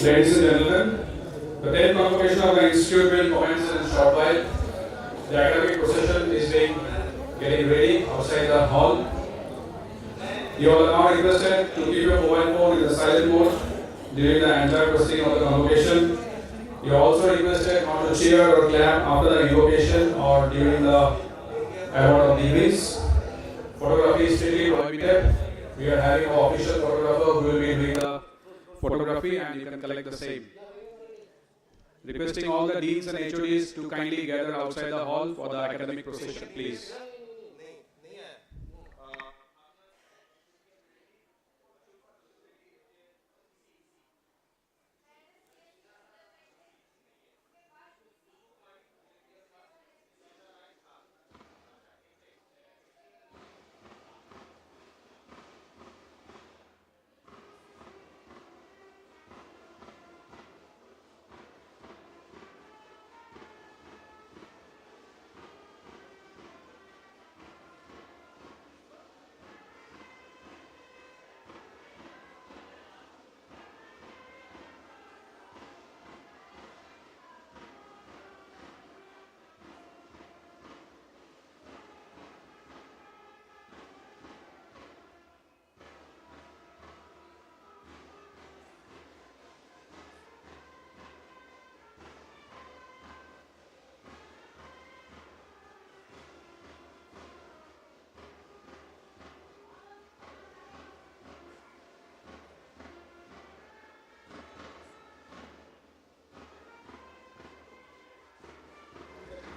Ladies and gentlemen, the 10th convocation of the Institute will commence in a short while. The academic procession is getting ready outside the hall. You are now requested to keep your mobile phone in the silent mode during the entire proceeding of the convocation. You are also requested not to cheer or clap after the invocation or during the award of degrees. Photography is strictly prohibited. We are having an official photographer who will be doing the photography and you can collect the same. Requesting all the deans and HODs to kindly gather outside the hall for the academic procession, please.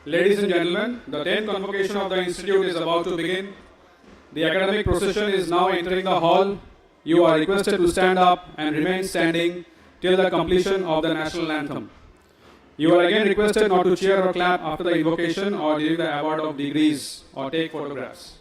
Ladies and gentlemen, the 10th convocation of the Institute is about to begin. The academic procession is now entering the hall. You are requested to stand up and remain standing till the completion of the national anthem. You are again requested not to cheer or clap after the invocation or during the award of degrees or take photographs.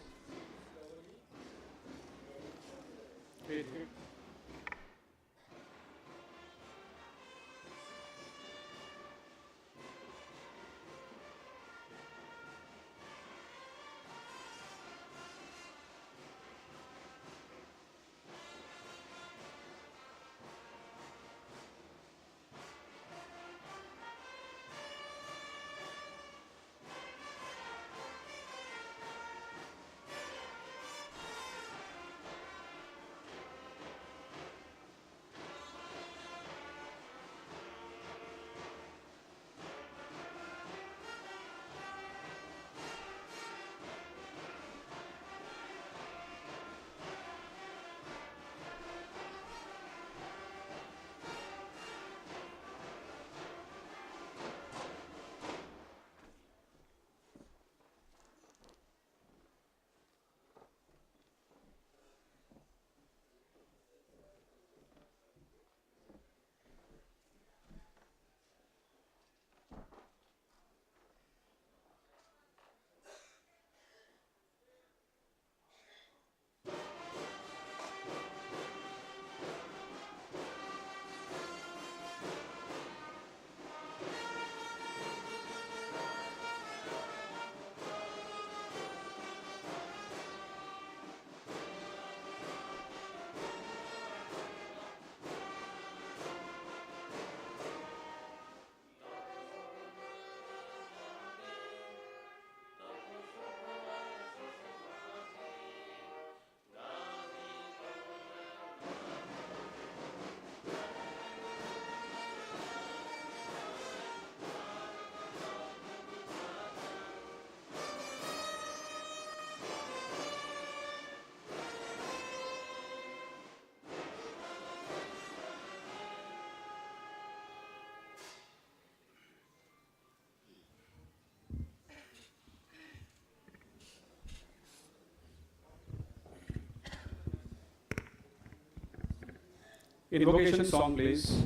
Invocation song, please.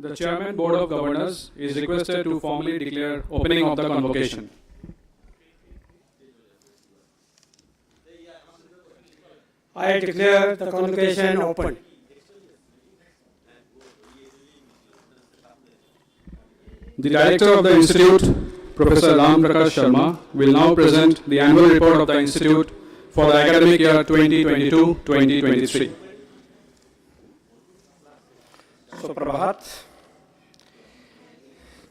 The Chairman Board of Governors is requested to formally declare opening of the convocation. I declare the convocation open. The Director of the Institute, Professor Ram Prakash Sharma, will now present the annual report of the Institute for the academic year 2022-2023. So, Prabhat,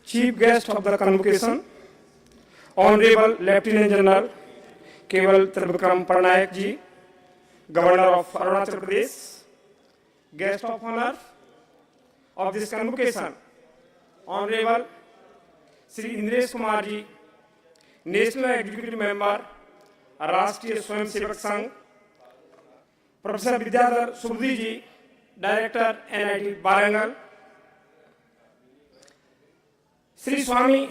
Chief Guest of the Convocation, Honorable Lieutenant General Keval Tribhuvam Parnaik ji, Governor of Arunachal Pradesh, Guest of Honor of this Convocation, Honorable Sri Indresh Kumar ji, National Executive Member, Rashtriya Swayam Sevak Sangh, Professor Vidyadhar Subudhi ji, Director NIT Barangal, Sri Swami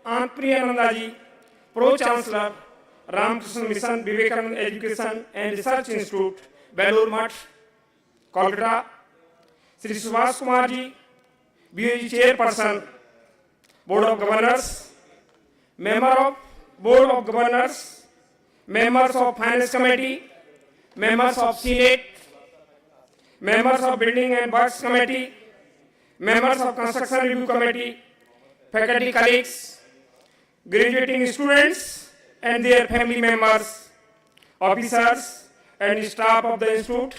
Anpriyananda ji, Pro Chancellor, Ramakrishna Mission Vivekananda Education and Research Institute, Belur Math, Kolkata, Sri Subhash Kumar ji, BOG Chairperson, Board of Governors, Member of Board of Governors, Members of Finance Committee, Members of Senate, Members of Building and Works Committee, Members of Construction Review Committee, faculty colleagues, graduating students and their family members, officers and staff of the Institute,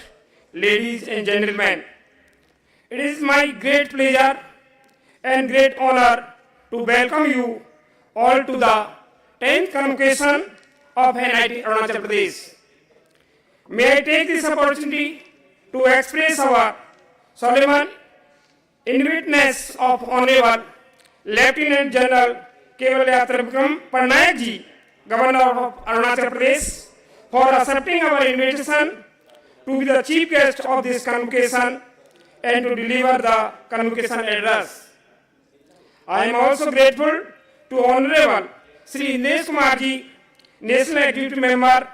ladies and gentlemen. It is my great pleasure and great honor to welcome you all to the 10th Convocation of NIT Arunachal Pradesh. May I take this opportunity to express our solemn inviteness of Honorable Lieutenant General Keval Tribhuvam Parnaik ji, Governor of Arunachal Pradesh, for accepting our invitation to be the chief guest of this convocation and to deliver the convocation address. I am also grateful to Honorable Sri Indresh Kumar ji, National Executive Member,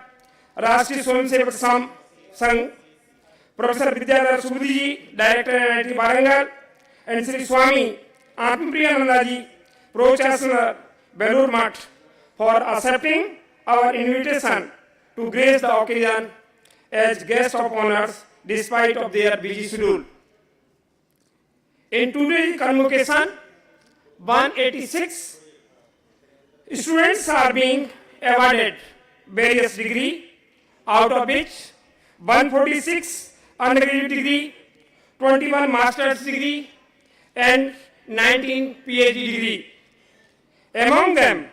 Rashtriya Swayam Sevak Sangh, Professor Vidyadhar Subudhi ji, Director NIT Barangal, and Sri Swami Anpriyananda ji, Pro Chancellor, Belur Math, for accepting our invitation to grace the occasion as guest of honors despite of their busy schedule. In today's convocation, 186 students are being awarded various degrees, out of which 146 undergraduate degree, 21 master's degree, and 19 PhD degree. Among them,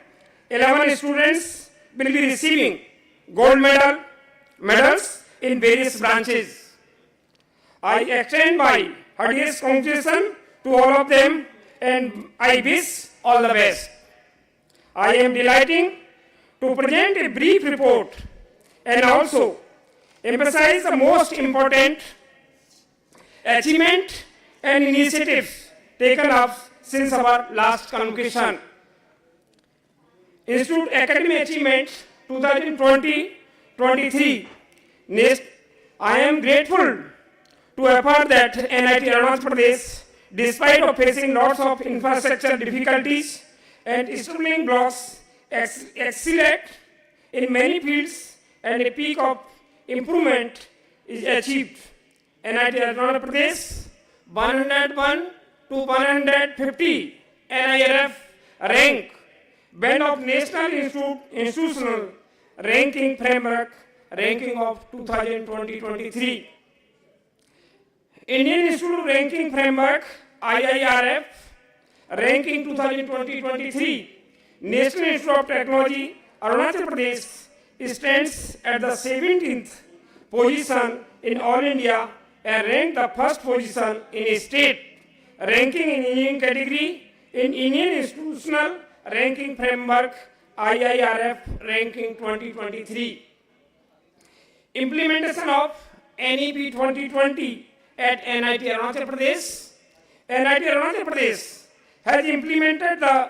11 students will be receiving gold medals in various branches. I extend my heartiest congratulations to all of them and I wish all the best. I am delighted to present a brief report and also emphasize the most important achievement and initiatives taken up since our last convocation. Institute Academic Achievement 2020-23. Next, I am grateful to affirm that NIT Arunachal Pradesh, despite of facing lots of infrastructure difficulties and stumbling blocks, excelled in many fields and a peak of improvement is achieved. NIT Arunachal Pradesh 101 to 150 NIRF rank, band of National Institutional Ranking Framework, ranking of 2020-23. Indian Institute Ranking Framework, IIRF, ranking 2020-23. National Institute of Technology, Arunachal Pradesh stands at the 17th position in All India and ranked the first position in a state ranking in engineering category in Indian Institutional Ranking Framework, IIRF, ranking 2023. Implementation of NEP 2020 at NIT Arunachal Pradesh. NIT Arunachal Pradesh has implemented the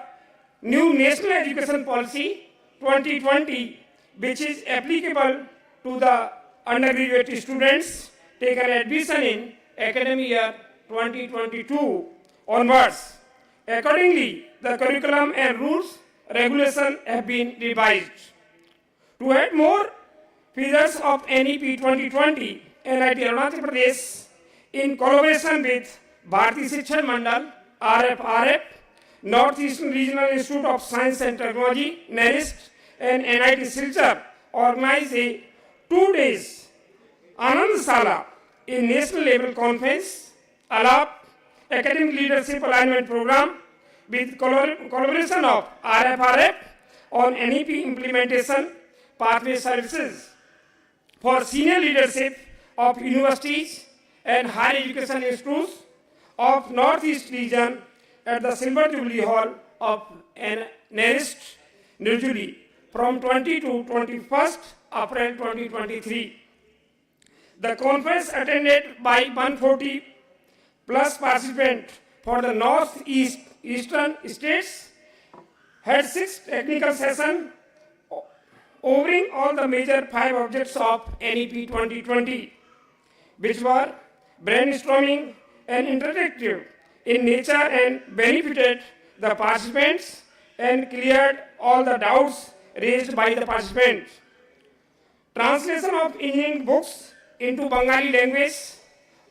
new National Education Policy 2020, which is applicable to the undergraduate students taken admission in academic year 2022 onwards. Accordingly, the curriculum and rules regulation have been revised. To add more features of NEP 2020, NIT Arunachal Pradesh, in collaboration with Bharati Shikshan Mandal, RFRF, Northeastern Regional Institute of Science and Technology, NERIST, and NIT Silchar, organized a 2 days Anand Sala, a national level conference, ALAP, Academic Leadership Alignment Program, with collaboration of RFRF on NEP implementation pathway services for senior leadership of universities and higher education institutes of Northeast region at the Silver Jubilee Hall of NERIST, New Delhi, from 20 to 21st April 2023. The conference attended by 140 plus participants for the Northeastern states had 6 technical sessions covering all the major 5 objects of NEP 2020, which were brainstorming and interactive in nature and benefited the participants and cleared all the doubts raised by the participants. Translation of engineering books into Bengali language,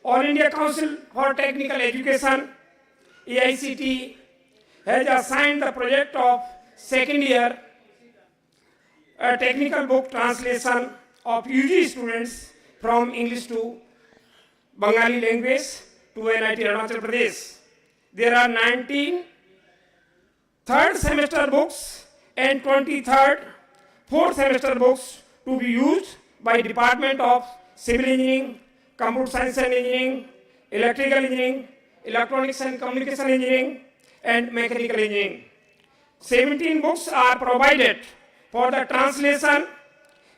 All India Council for Technical Education, AICT, has assigned the project of second year a technical book translation of UG students from English to Bengali language to NIT Arunachal Pradesh. There are 19 third semester books and 23rd fourth semester books to be used by Department of Civil Engineering, Computer Science and Engineering, Electrical Engineering, Electronics and Communication Engineering, and Mechanical Engineering. 17 books are provided for the translation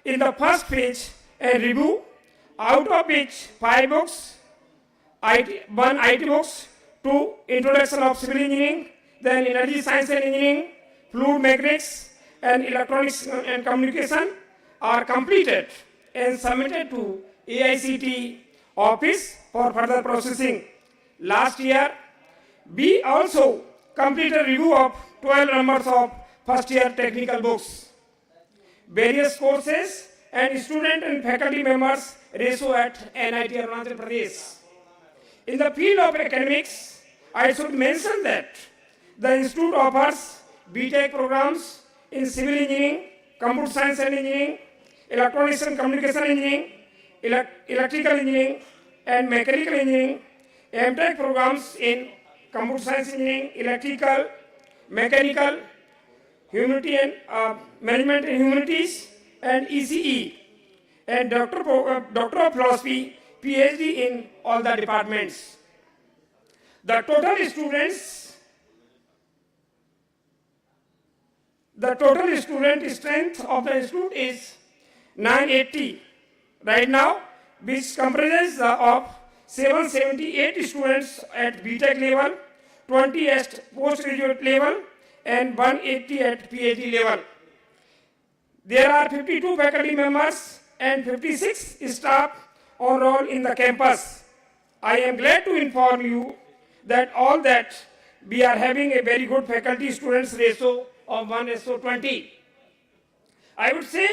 in the first page and review, out of which 5 books, 1 IT books, 2 Introduction of Civil Engineering, then Energy Science and Engineering, Fluid Mechanics, and Electronics and Communication are completed and submitted to AICT office for further processing. Last year, we also completed review of 12 numbers of first year technical books. Various courses and student and faculty members ratio at NIT Arunachal Pradesh. In the field of academics, I should mention that the institute offers BTech programs in civil engineering, computer science and engineering, electronics and communication engineering, electrical engineering, and mechanical engineering, MTech programs in computer science engineering, electrical, mechanical, humanity and management and humanities, and ECE, and Doctor of Philosophy, PhD in all the departments. The total student strength of the institute is 980 right now, which comprises of 778 students at BTech level, 20 at postgraduate level, and 180 at PhD level. There are 52 faculty members and 56 staff on roll in the campus. I am glad to inform you that we are having a very good faculty students ratio of 1:20. I would say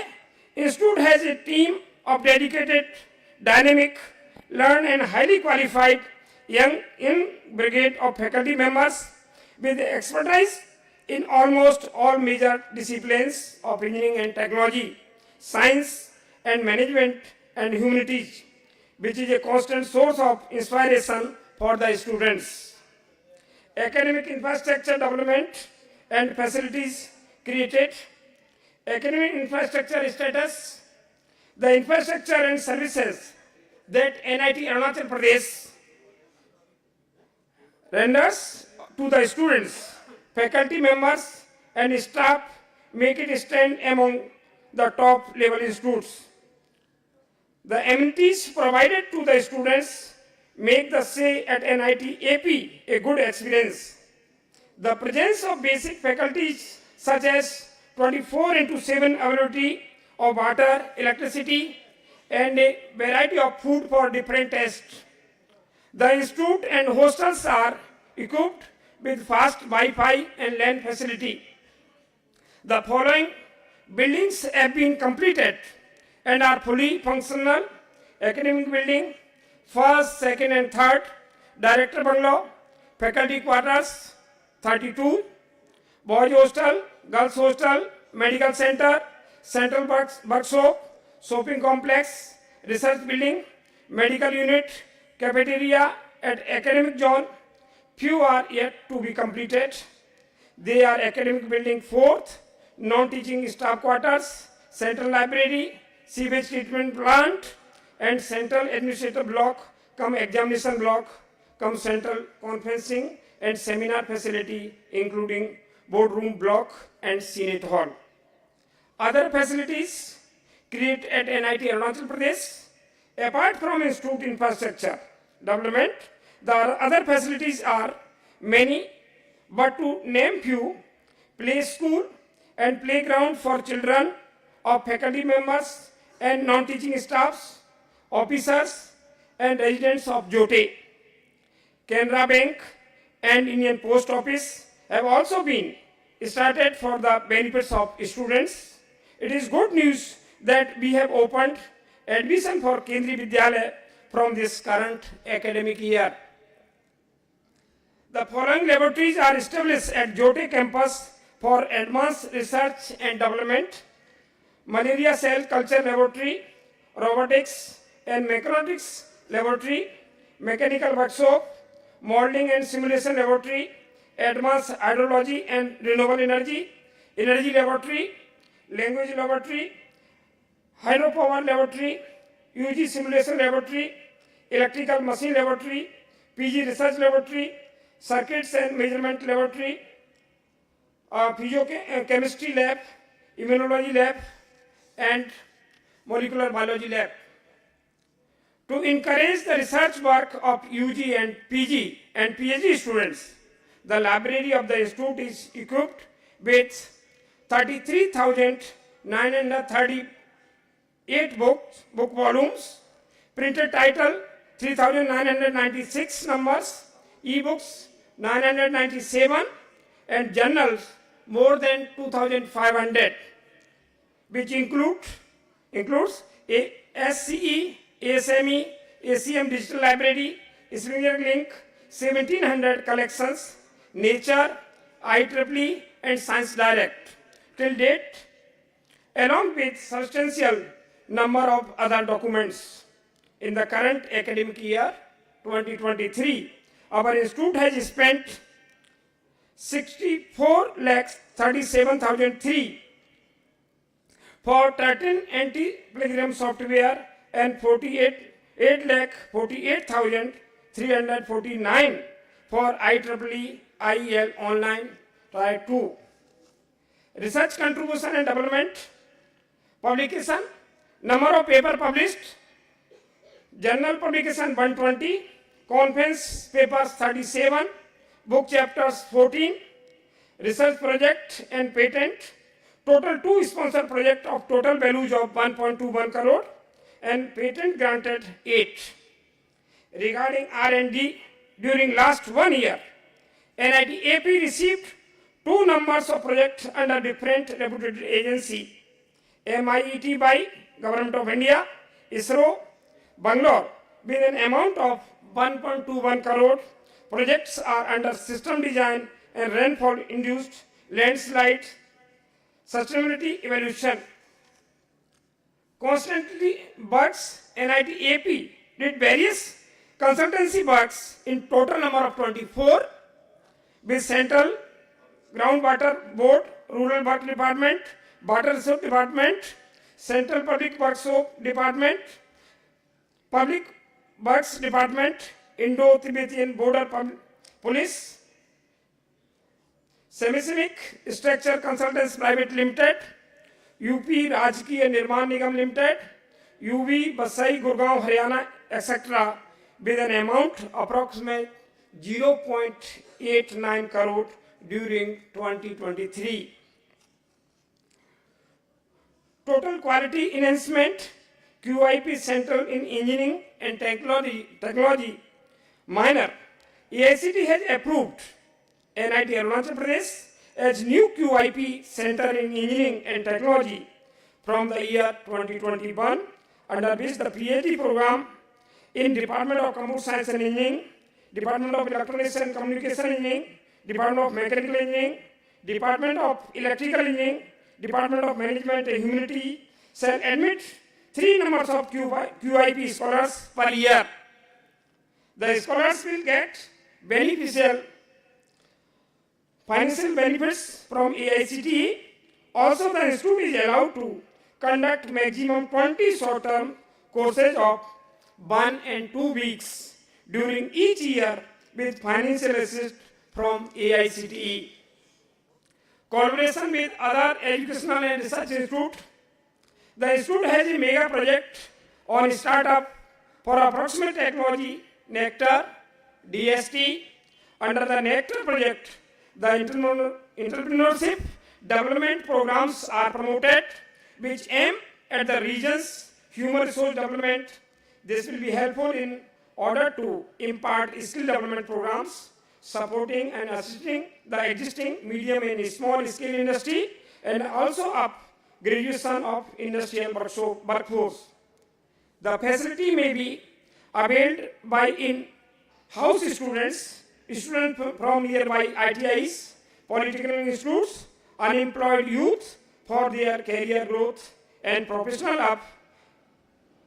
institute has a team of dedicated, dynamic, learned and highly qualified young brigade of faculty members with expertise in almost all major disciplines of engineering and technology, science and management and humanities, which is a constant source of inspiration for the students. Academic infrastructure development and facilities created. Academic infrastructure status. The infrastructure and services that NIT Arunachal Pradesh renders to the students, faculty members and staff make it stand among the top level institutes. The amenities provided to the students make the stay at NIT AP a good experience. The presence of basic faculties such as 24/7 availability of water, electricity, and a variety of food for different tastes. The institute and hostels are equipped with fast Wi-Fi and LAN facility. The following buildings have been completed and are fully functional. Academic building, first, second and third, director bungalow, faculty quarters 32, boys hostel, girls hostel, medical center, central workshop, shopping complex, research building, medical unit, cafeteria at academic zone. Few are yet to be completed. They are academic building fourth, non-teaching staff quarters, central library, sewage treatment plant, and central administrative block, come examination block, come central conferencing and seminar facility, including boardroom block and Senate hall. Other facilities created at NIT Arunachal Pradesh, apart from institute infrastructure development, the other facilities are many, but to name few: play school and playground for children of faculty members and non-teaching staffs, officers and residents of Jote. Canara Bank and Indian Post Office have also been started for the benefits of students. It is good news that we have opened admission for Kendriya Vidyalaya from this current academic year. The following laboratories are established at Jote campus for advanced research and development: Malaria Cell Culture Laboratory, Robotics and Mechanics Laboratory, Mechanical Workshop, Modeling and Simulation Laboratory, Advanced Hydrology and Renewable Energy, Energy Laboratory, Language Laboratory, Hydropower Laboratory, UG Simulation Laboratory, Electrical Machine Laboratory, PG Research Laboratory, Circuits and Measurement Laboratory, Physiochemistry Lab, Immunology Lab, and Molecular Biology Lab. To encourage the research work of UG and PG and PhD students, the library of the institute is equipped with 33,938 book volumes, printed title 3,996 numbers, e-books 997, and journals more than 2,500, which includes SCE, ASME, ACM Digital Library, Springer Link, 1700 collections, Nature, IEEE, and Science Direct till date, along with substantial number of other documents. In the current academic year 2023, our institute has spent 64,37,003 for 13 anti-plagiarism software and 8,48,349 for IEEE IEL online Tier 2. Research contribution and development, publication, number of paper published, journal publication 120, conference papers 37, book chapters 14, research project and patent, total 2 sponsor project of total values of 1.21 crore and patent granted 8. Regarding R&D, during last 1 year, NIT AP received 2 numbers of projects under different reputed agency: MIT by Government of India, ISRO, Bangalore, with an amount of 1.21 crore. Projects are under system design and rainfall-induced landslide sustainability evaluation. Constantly works, NIT AP did various consultancy works in total number of 24 with Central Groundwater Board, Rural Work Department, Water Resource Department, Central Public Workshop Department, Public Works Department, Indo-Tibetan Border Police, Semismic Structure Consultants Private Limited, UP Rajkiya Nirman Nigam Limited, UV Basai Gurgaon Haryana, etc. with an amount approximate 0.89 crore during 2023. Total quality enhancement, QIP Center in Engineering and Technology minor, AICT has approved NIT Arunachal Pradesh as new QIP Center in Engineering and Technology from the year 2021, under which the PhD program in Department of Computer Science and Engineering, Department of Electronics and Communication Engineering, Department of Mechanical Engineering, Department of Electrical Engineering, Department of Management and Humanity shall admit 3 numbers of QIP scholars per year. The scholars will get beneficial financial benefits from AICTE. Also, the institute is allowed to conduct maximum 20 short-term courses of 1 and 2 weeks during each year with financial assist from AICTE. Collaboration with other educational and research institutes. The institute has a mega project on startup for approximate technology, NECTAR, DST. Under the NECTAR project, the entrepreneurship development programs are promoted which aim at the region's human resource development. This will be helpful in order to impart skill development programs supporting and assisting the existing medium and small scale industry and also upgradation of industrial workforce. The facility may be availed by in-house students from nearby ITIs, polytechnic institutes, unemployed youth for their career growth and professional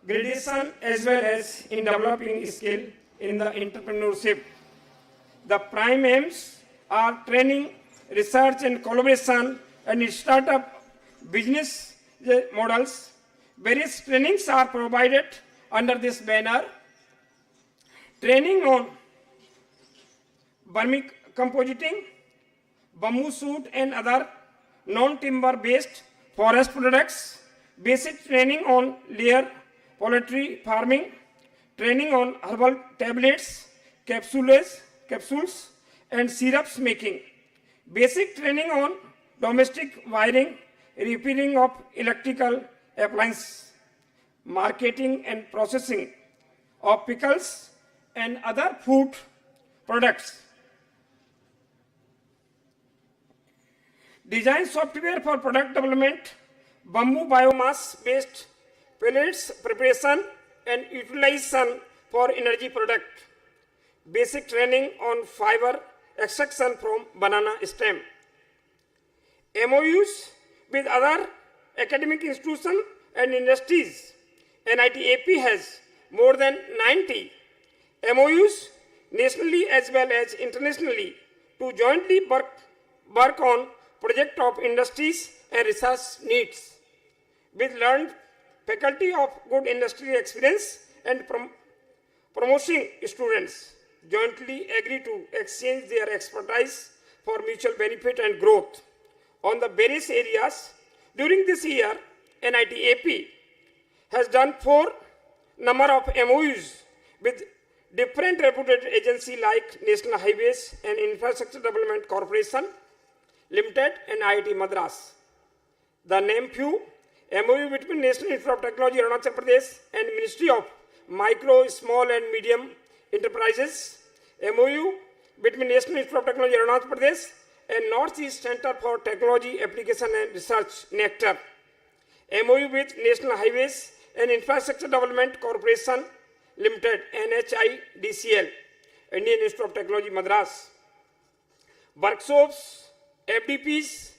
upgradation as well as in developing skill in the entrepreneurship. The prime aims are training, research and collaboration and startup business models. Various trainings are provided under this banner. Training on vermicompositing, bamboo shoot and other non-timber based forest products, basic training on layer poultry farming, training on herbal tablets, capsules and syrups making, basic training on domestic wiring, repairing of electrical appliances, marketing and processing of pickles and other food products. Design software for product development, bamboo biomass based pellets preparation and utilization for energy product. Basic training on fiber extraction from banana stem. MOUs with other academic institutions and industries. NIT AP has more than 90 MOUs nationally as well as internationally to jointly work on project of industries and research needs. With learned faculty of good industry experience and promoting students jointly agree to exchange their expertise for mutual benefit and growth on the various areas. During this year, NIT AP has done 4 number of MOUs with different reputed agencies like National Highways and Infrastructure Development Corporation Limited and IIT Madras. The name few: MOU between National Institute of Technology Arunachal Pradesh and Ministry of Micro, Small and Medium Enterprises. MOU between National Institute of Technology Arunachal Pradesh and Northeast Center for Technology Application and Research NECTAR. MOU with National Highways and Infrastructure Development Corporation Limited NHIDCL, Indian Institute of Technology Madras. Workshops, FDPs,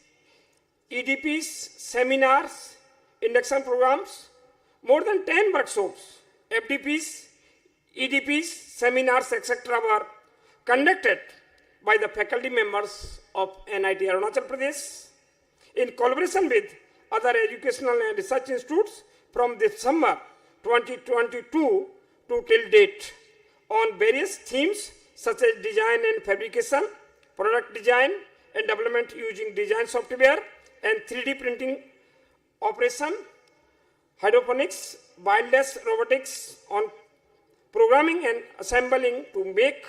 EDPs, seminars, induction programs, more than 10 workshops, FDPs, EDPs, seminars, etc. were conducted by the faculty members of NIT Arunachal Pradesh in collaboration with other educational and research institutes from December 2022 to till date on various themes such as design and fabrication, product design and development using design software and 3D printing operation, hydroponics, wireless robotics on programming and assembling to make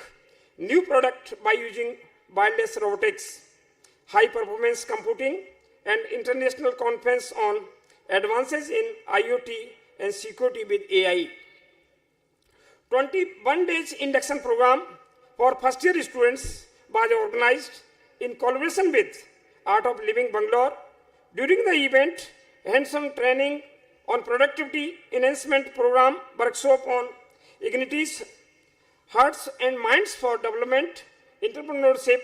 new product by using wireless robotics, high performance computing and international conference on advances in IoT and security with AI. 21 days induction program for first year students was organized in collaboration with Art of Living Bangalore. During the event, hands-on training on productivity enhancement program, workshop on Ignity's Hearts and Minds for Development Entrepreneurship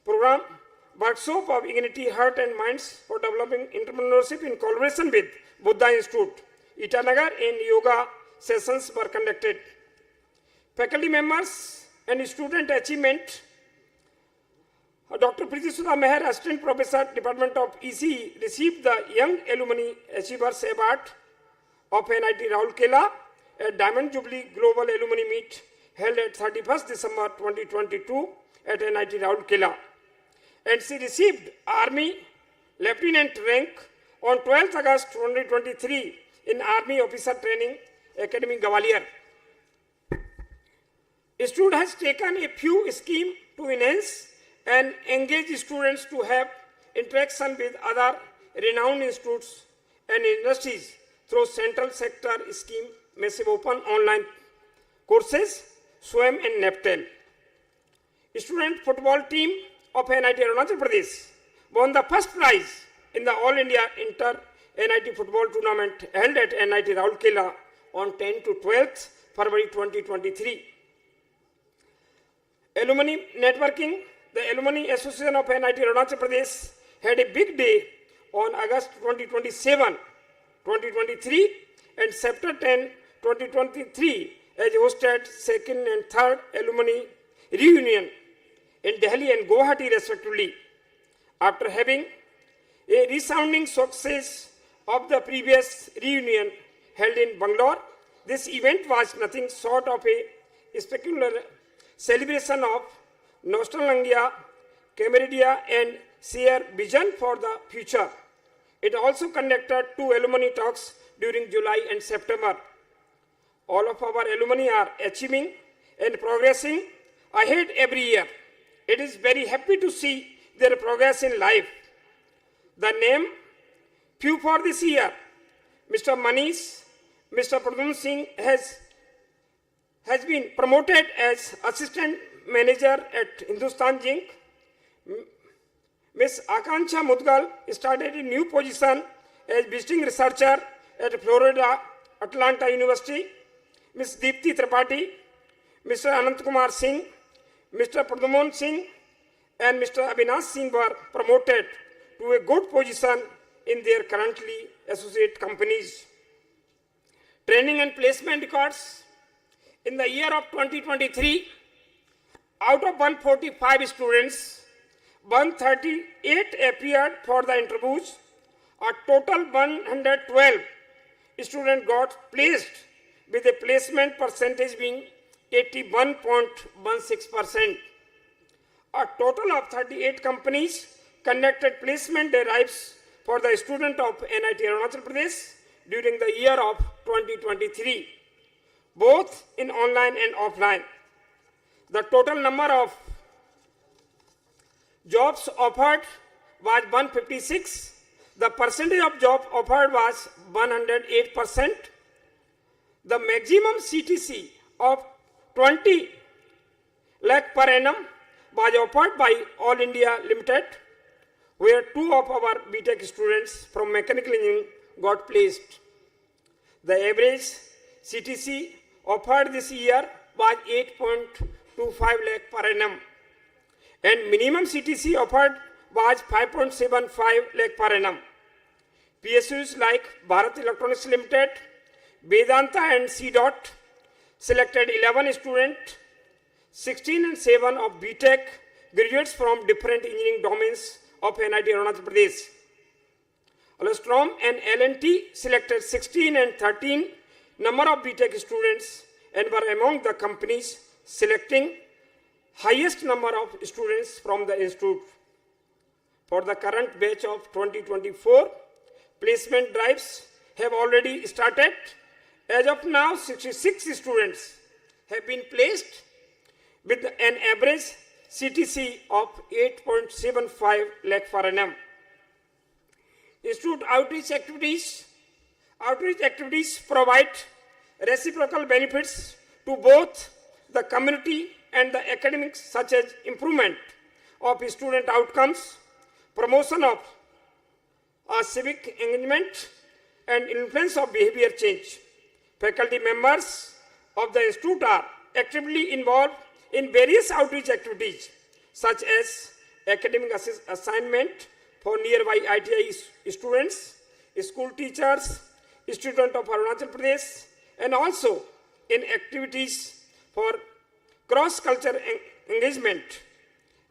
program, workshop of Ignity Heart and Minds for Developing Entrepreneurship in collaboration with Buddha Institute, Itanagar, and yoga sessions were conducted. Faculty members and student achievement. Dr. Preeti Sudha Meher, Assistant Professor, Department of ECE, received the Young Alumni Achievers Award of NIT Rourkela at Diamond Jubilee Global Alumni Meet held at 31st December 2022 at NIT Rourkela. And she received Army Lieutenant rank on 12th August 2023 in Army Officer Training Academy, Gwalior. Institute has taken a few schemes to enhance and engage students to have interaction with other renowned institutes and industries through central sector scheme, massive open online courses, SWAM and NAPTEL. Student football team of NIT Arunachal Pradesh won the first prize in the All India Inter NIT football tournament held at NIT Rourkela on 10 to 12th February 2023. Alumni networking. The Alumni Association of NIT Arunachal Pradesh had a big day on August 27, 2023 and September 10, 2023 as hosted second and third alumni reunion in Delhi and Guwahati respectively. After having a resounding success of the previous reunion held in Bangalore, this event was nothing short of a spectacular celebration of nostalgia, camaraderie, and shared vision for the future. It also conducted 2 alumni talks during July and September. All of our alumni are achieving and progressing ahead every year. It is very happy to see their progress in life. The name few for this year, Mr. Manish, Mr. Pradum Singh has been promoted as Assistant Manager at Hindustan Zinc. Ms. Akanksha Mudgal started a new position as visiting researcher at Florida Atlanta University. Ms. Deepti Tripathi, Mr. Anant Kumar Singh, Mr. Pradumon Singh, and Mr. Avinash Singh were promoted to a good position in their currently associate companies. Training and placement records. In the year of 2023, out of 145 students, 138 appeared for the interviews. A total 112 students got placed with a placement percentage being 81.16%. A total of 38 companies conducted placement drives for the student of NIT Arunachal Pradesh during the year of 2023, both in online and offline. The total number of jobs offered was 156. The percentage of job offered was 108%. The maximum CTC of 20 lakh per annum was offered by All India Limited, where 2 of our BTech students from mechanical engineering got placed. The average CTC offered this year was 8.25 lakh per annum, and minimum CTC offered was 5.75 lakh per annum. PSUs like Bharat Electronics Limited, Vedanta and CDOT selected 11 students, 16 and 7 of BTech graduates from different engineering domains of NIT Arunachal Pradesh. Alstom and L&T selected 16 and 13 number of BTech students and were among the companies selecting highest number of students from the institute. For the current batch of 2024, placement drives have already started. As of now, 66 students have been placed with an average CTC of 8.75 lakh per annum. Institute outreach activities. Outreach activities provide reciprocal benefits to both the community and the academics, such as improvement of student outcomes, promotion of civic engagement and influence of behavior change. Faculty members of the institute are actively involved in various outreach activities such as academic assignment for nearby ITI students, school teachers, students of Arunachal Pradesh, and also in activities for cross-cultural engagement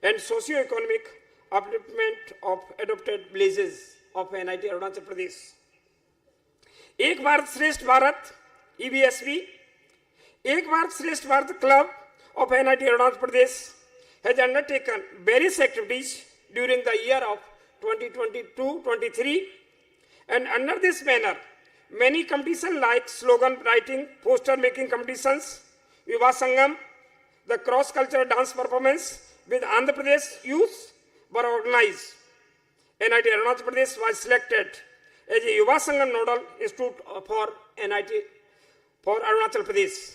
and socio-economic upliftment of adopted villages of NIT Arunachal Pradesh. एक भारत श्रेष्ठ Bharat EBSV, एक भारत श्रेष्ठ Bharat club of NIT Arunachal Pradesh has undertaken various activities during the year of 2022-23, and under this banner, many competitions like slogan writing, poster making competitions, Yuva Sangam, the cross-cultural dance performance with Andhra Pradesh youth were organized. NIT Arunachal Pradesh was selected as a Yuva Sangam nodal institute for NIT for Arunachal Pradesh.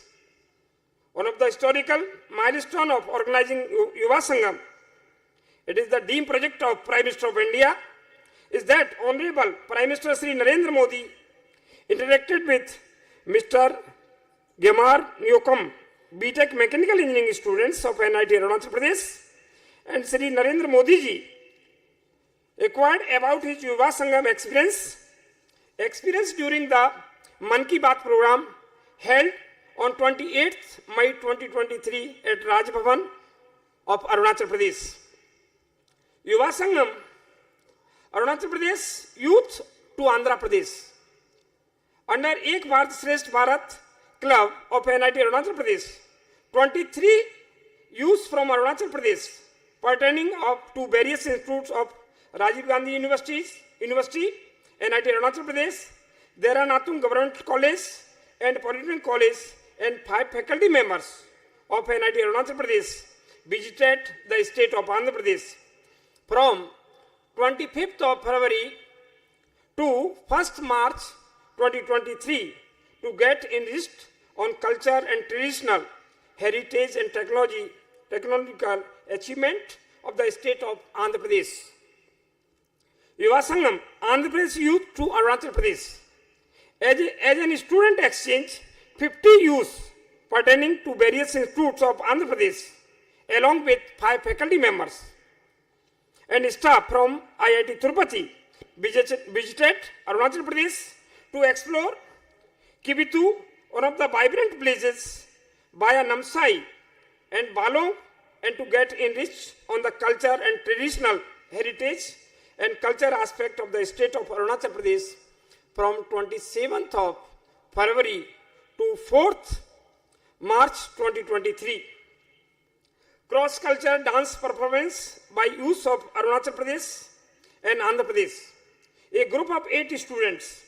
One of the historical milestones of organizing Yuva Sangam, it is the dream project of Prime Minister of India, is that Honorable Prime Minister Sri Narendra Modi interacted with Mr. Gemar Newcomb, BTech Mechanical Engineering students of NIT Arunachal Pradesh, and Sri Narendra Modi ji acquired about his Yuva Sangam experience during the Man Ki Baat program held on 28th May 2023 at Raj Bhavan of Arunachal Pradesh. Yuva Sangam, Arunachal Pradesh youth to Andhra Pradesh. Under Ek Bharat Shresth Bharat Club of NIT Arunachal Pradesh, 23 youths from Arunachal Pradesh pertaining to various institutes of Rajiv Gandhi University, NIT Arunachal Pradesh, Dehra Natung Government College and Polytechnic College, and 5 faculty members of NIT Arunachal Pradesh visited the state of Andhra Pradesh from 25th of February to 1st March 2023 to get enriched on culture and traditional heritage and technological achievement of the state of Andhra Pradesh. Yuva Sangam, Andhra Pradesh youth to Arunachal Pradesh. As an student exchange, 50 youths pertaining to various institutes of Andhra Pradesh, along with 5 faculty members and staff from IIT Tirupati, visited Arunachal Pradesh to explore Kibitu, one of the vibrant places, via Namsai and Balong, and to get enriched on the culture and traditional heritage and culture aspect of the state of Arunachal Pradesh from 27th of February to 4th March 2023. Cross-cultural dance performance by youth of Arunachal Pradesh and Andhra Pradesh. A group of 8 students,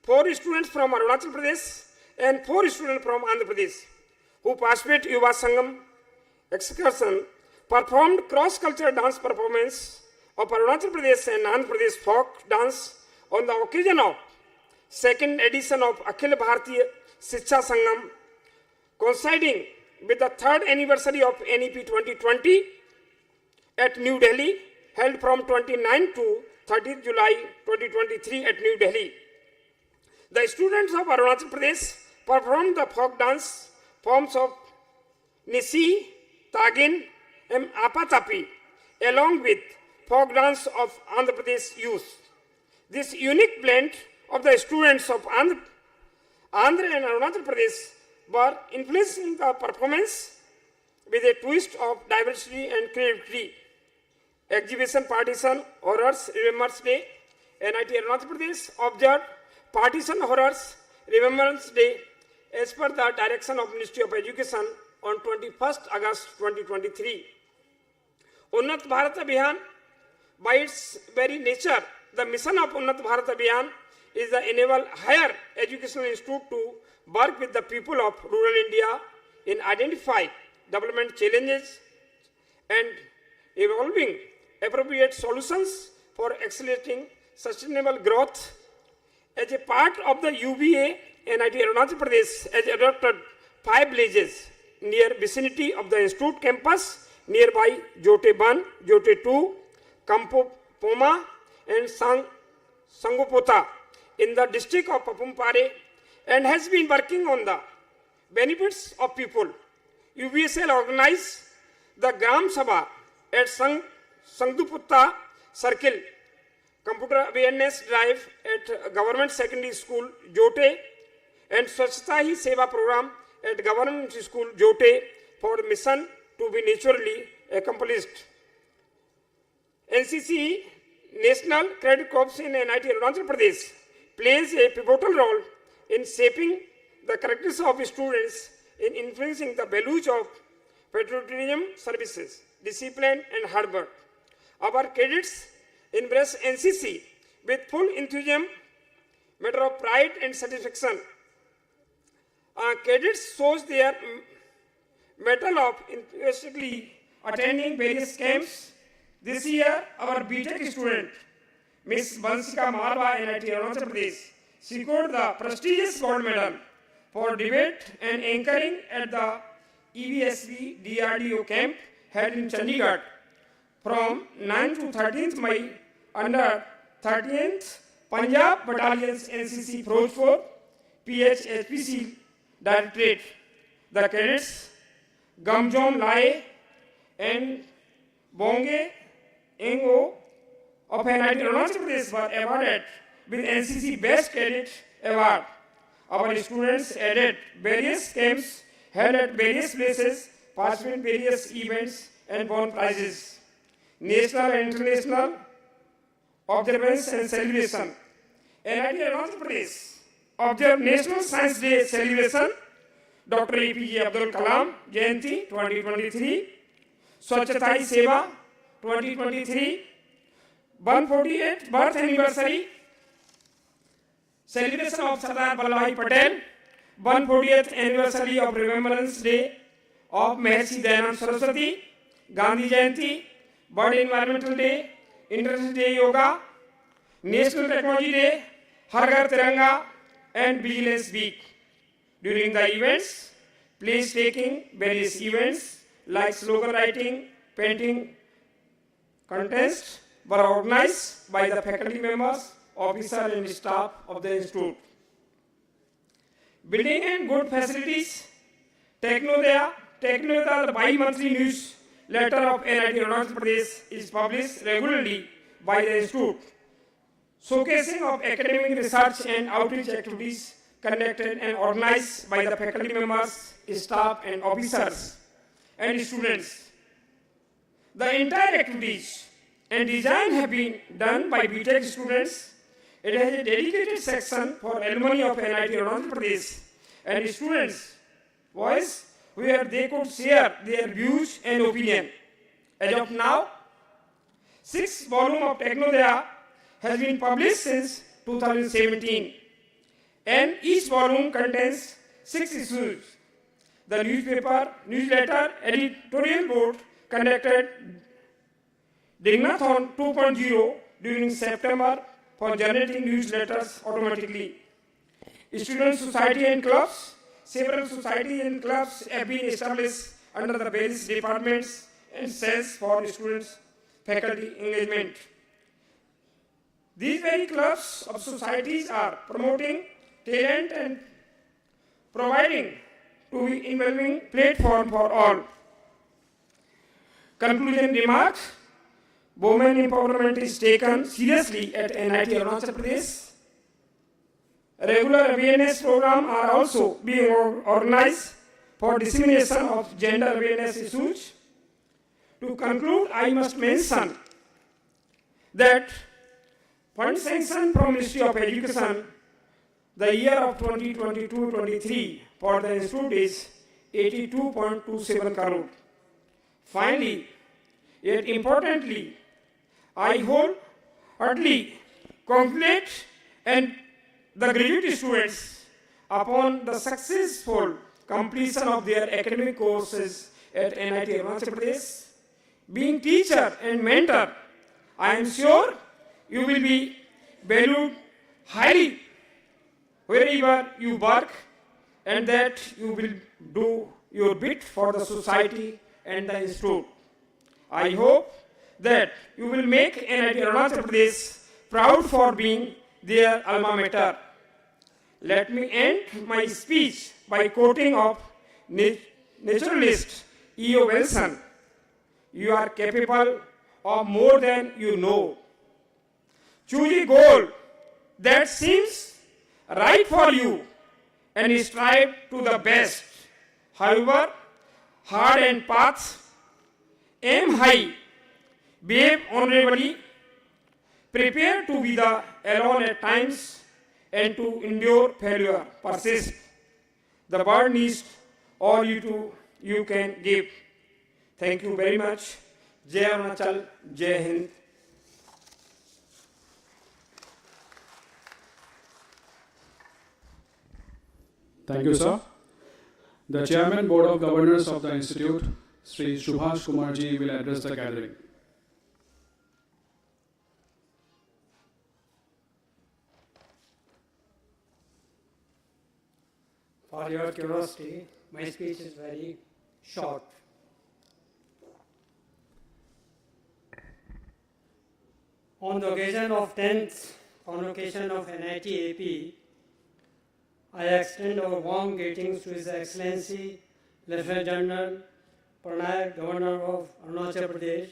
4 students from Arunachal Pradesh and 4 students from Andhra Pradesh, who participated in Yuva Sangam excursion, performed cross-cultural dance performance of Arunachal Pradesh and Andhra Pradesh folk dance on the occasion of 2nd edition of Akhil Bharatiya Shiksha Sangam, coinciding with the 3rd anniversary of NEP 2020 at New Delhi, held from 29 to 30th July 2023 at New Delhi. The students of Arunachal Pradesh performed the folk dance forms of Nisi, Tagin, and Apatapi, along with folk dance of Andhra Pradesh youth. This unique blend of the students of Andhra and Arunachal Pradesh were influencing the performance with a twist of diversity and creativity. Exhibition Partition Horrors Remembrance Day, NIT Arunachal Pradesh observed Partition Horrors Remembrance Day as per the direction of Ministry of Education on 21st August 2023. Unnat Bharat Abhiyan, by its very nature, the mission of Unnat Bharat Abhiyan is to enable higher educational institute to work with the people of rural India in identifying development challenges and evolving appropriate solutions for accelerating sustainable growth. As a part of the UBA, NIT Arunachal Pradesh has adopted 5 villages near vicinity of the institute campus nearby Jote 1, Jote 2, Kampo Poma and Sangupota in the district of Papumpare and has been working on the benefits of people. UBSL organized the Gram Sabha at Sangduputta Circle, Computer Awareness Drive at Government Secondary School, Jote, and Swachhata Hi Seva Program at Government School, Jote, for mission to be naturally accomplished. NCC, National Credit Corps in NIT Arunachal Pradesh, plays a pivotal role in shaping the characters of students, in influencing the values of patriotism, services, discipline, and hard work. Our cadets embrace NCC with full enthusiasm, matter of pride and satisfaction. Cadets shows their mettle of enthusiastically attending various camps. This year, our BTech student, Ms. Bansika Malwa, NIT Arunachal Pradesh, secured the prestigious gold medal for debate and anchoring at the EVSB DRDO camp held in Chandigarh from 9th to 13th May under 13th Punjab Battalion's NCC Firozpur PHHPC Directorate. The cadets Gamjom Lai and Bonge Engo of NIT Arunachal Pradesh were awarded with NCC Best Cadet Award. Our students added various camps held at various places, participated in various events, and won prizes. National and international observance and celebration. NIT Arunachal Pradesh observed National Science Day celebration. Dr. APJ Abdul Kalam Jayanti 2023, Swachhata Hi Seva 2023, 148th birth anniversary, celebration of Sardar Vallabhbhai Patel, 140th anniversary of Remembrance Day of Maharishi Dayanand Saraswati, Gandhi Jayanti, World Environmental Day, International Day Yoga, National Technology Day, Har Ghar Tiranga, and Vigilance Week. During the events, place taking various events like slogan writing, painting contests were organized by the faculty members, officers, and staff of the institute. Building and good facilities. Technodia, the bi-monthly newsletter of NIT Arunachal Pradesh, is published regularly by the institute, showcasing of academic research and outreach activities conducted and organized by the faculty members, staff, and officers and students. The entire activities and design have been done by BTech students. It has a dedicated section for alumni of NIT Arunachal Pradesh and students' voice where they could share their views and opinion. As of now, 6 volumes of Technodia has been published since 2017, and each volume contains 6 issues. The newsletter editorial board conducted Dignathon 2.0 during September for generating newsletters automatically. Student society and clubs. Several societies and clubs have been established under the various departments and cells for students' faculty engagement. These very clubs of societies are promoting talent and providing to be involving platform for all. Conclusion remarks. Women empowerment is taken seriously at NIT Arunachal Pradesh. Regular awareness programs are also being organized for dissemination of gender awareness issues. To conclude, I must mention that fund sanction from Ministry of Education, the year of 2022-23 for the institute is 82.27 crore. Finally, yet importantly, I wholeheartedly congratulate and the graduate students upon the successful completion of their academic courses at NIT Arunachal Pradesh. Being teacher and mentor, I am sure you will be valued highly wherever you work, and that you will do your bit for the society and the institute. I hope that you will make NIT Arunachal Pradesh proud for being their alma mater. Let me end my speech by quoting of naturalist E.O. Wilson. You are capable of more than you know. Choose a goal that seems right for you and strive to the best. However, hard and paths, aim high, behave honorably, prepare to be the alone at times and to endure failure, persist. The world needs all you can give. Thank you very much. Jai Arunachal, Jai Hind. Thank you, sir. The Chairman Board of Governors of the Institute, Sri Subhash Kumarji, will address the gathering. For your curiosity, my speech is very short. On the occasion of 10th Convocation of NIT AP, I extend our warm greetings to His Excellency Lieutenant General Pranay, Governor of Arunachal Pradesh,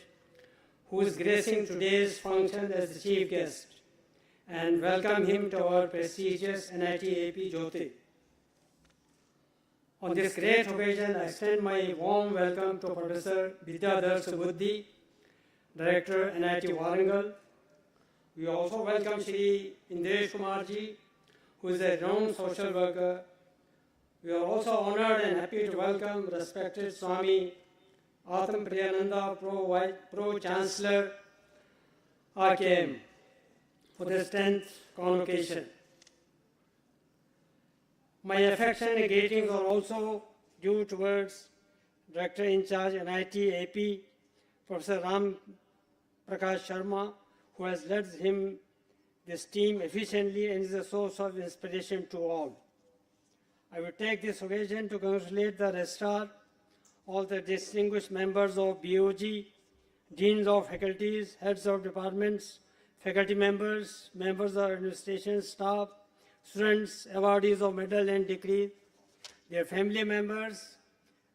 who is gracing today's function as the chief guest, and welcome him to our prestigious NIT AP Jyoti. On this great occasion, I extend my warm welcome to Professor Vidyadhar Subudhi, Director NIT Warangal. We also welcome Shri Indiresh Kumarji, who is a renowned social worker. We are also honored and happy to welcome respected Swami Atam Priyananda, Pro-Chancellor RKM, for this 10th Convocation. My affectionate greetings are also due towards Director in charge NIT AP, Professor Ram Prakash Sharma, who has led this team efficiently and is a source of inspiration to all. I will take this occasion to congratulate the registrar, all the distinguished members of BOG, deans of faculties, heads of departments, faculty members, members of administration staff, students, awardees of medal and degree, their family members,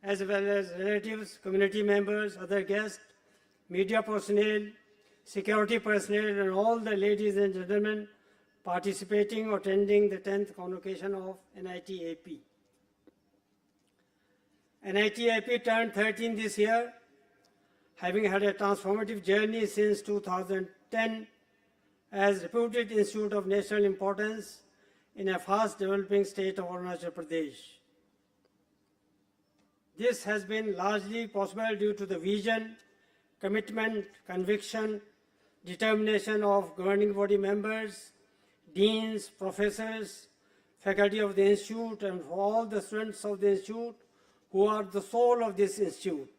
as well as relatives, community members, other guests, media personnel, security personnel, and all the ladies and gentlemen participating or attending the 10th Convocation of NIT AP. NIT AP turned 13 this year, having had a transformative journey since 2010 as reputed institute of national importance in a fast developing state of Arunachal Pradesh. This has been largely possible due to the vision, commitment, conviction, determination of governing body members, deans, professors, faculty of the institute, and for all the students of the institute who are the soul of this institute.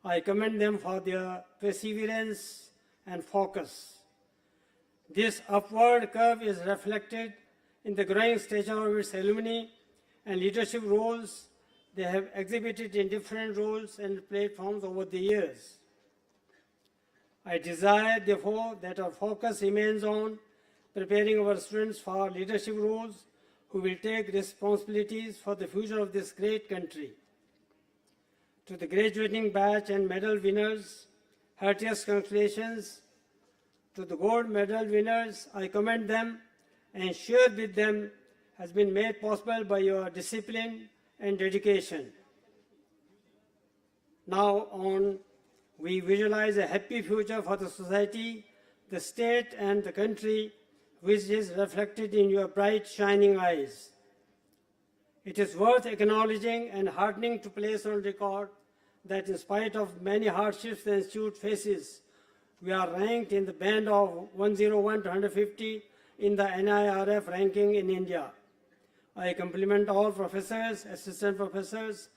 I commend them for their perseverance and focus. This upward curve is reflected in the growing stature of its alumni and leadership roles they have exhibited in different roles and platforms over the years. I desire, therefore, that our focus remains on preparing our students for leadership roles who will take responsibilities for the future of this great country. To the graduating batch and medal winners, heartiest congratulations. To the gold medal winners, I commend them and share with them has been made possible by your discipline and dedication. Now on, we visualize a happy future for the society, the state, and the country, which is reflected in your bright, shining eyes. It is worth acknowledging and heartening to place on record that in spite of many hardships the Institute faces, we are ranked in the band of 101 to 150 in the NIRF ranking in India. I compliment all professors, assistant professors,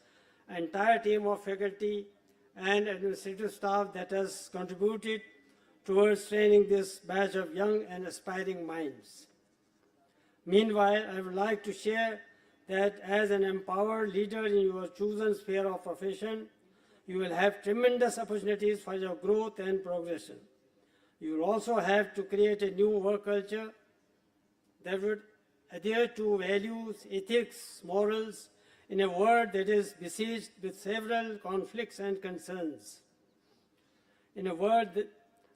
entire team of faculty and administrative staff that has contributed towards training this batch of young and aspiring minds. Meanwhile, I would like to share that as an empowered leader in your chosen sphere of profession, you will have tremendous opportunities for your growth and progression. You will also have to create a new work culture that would adhere to values, ethics, morals, in a world that is besieged with several conflicts and concerns. In a word,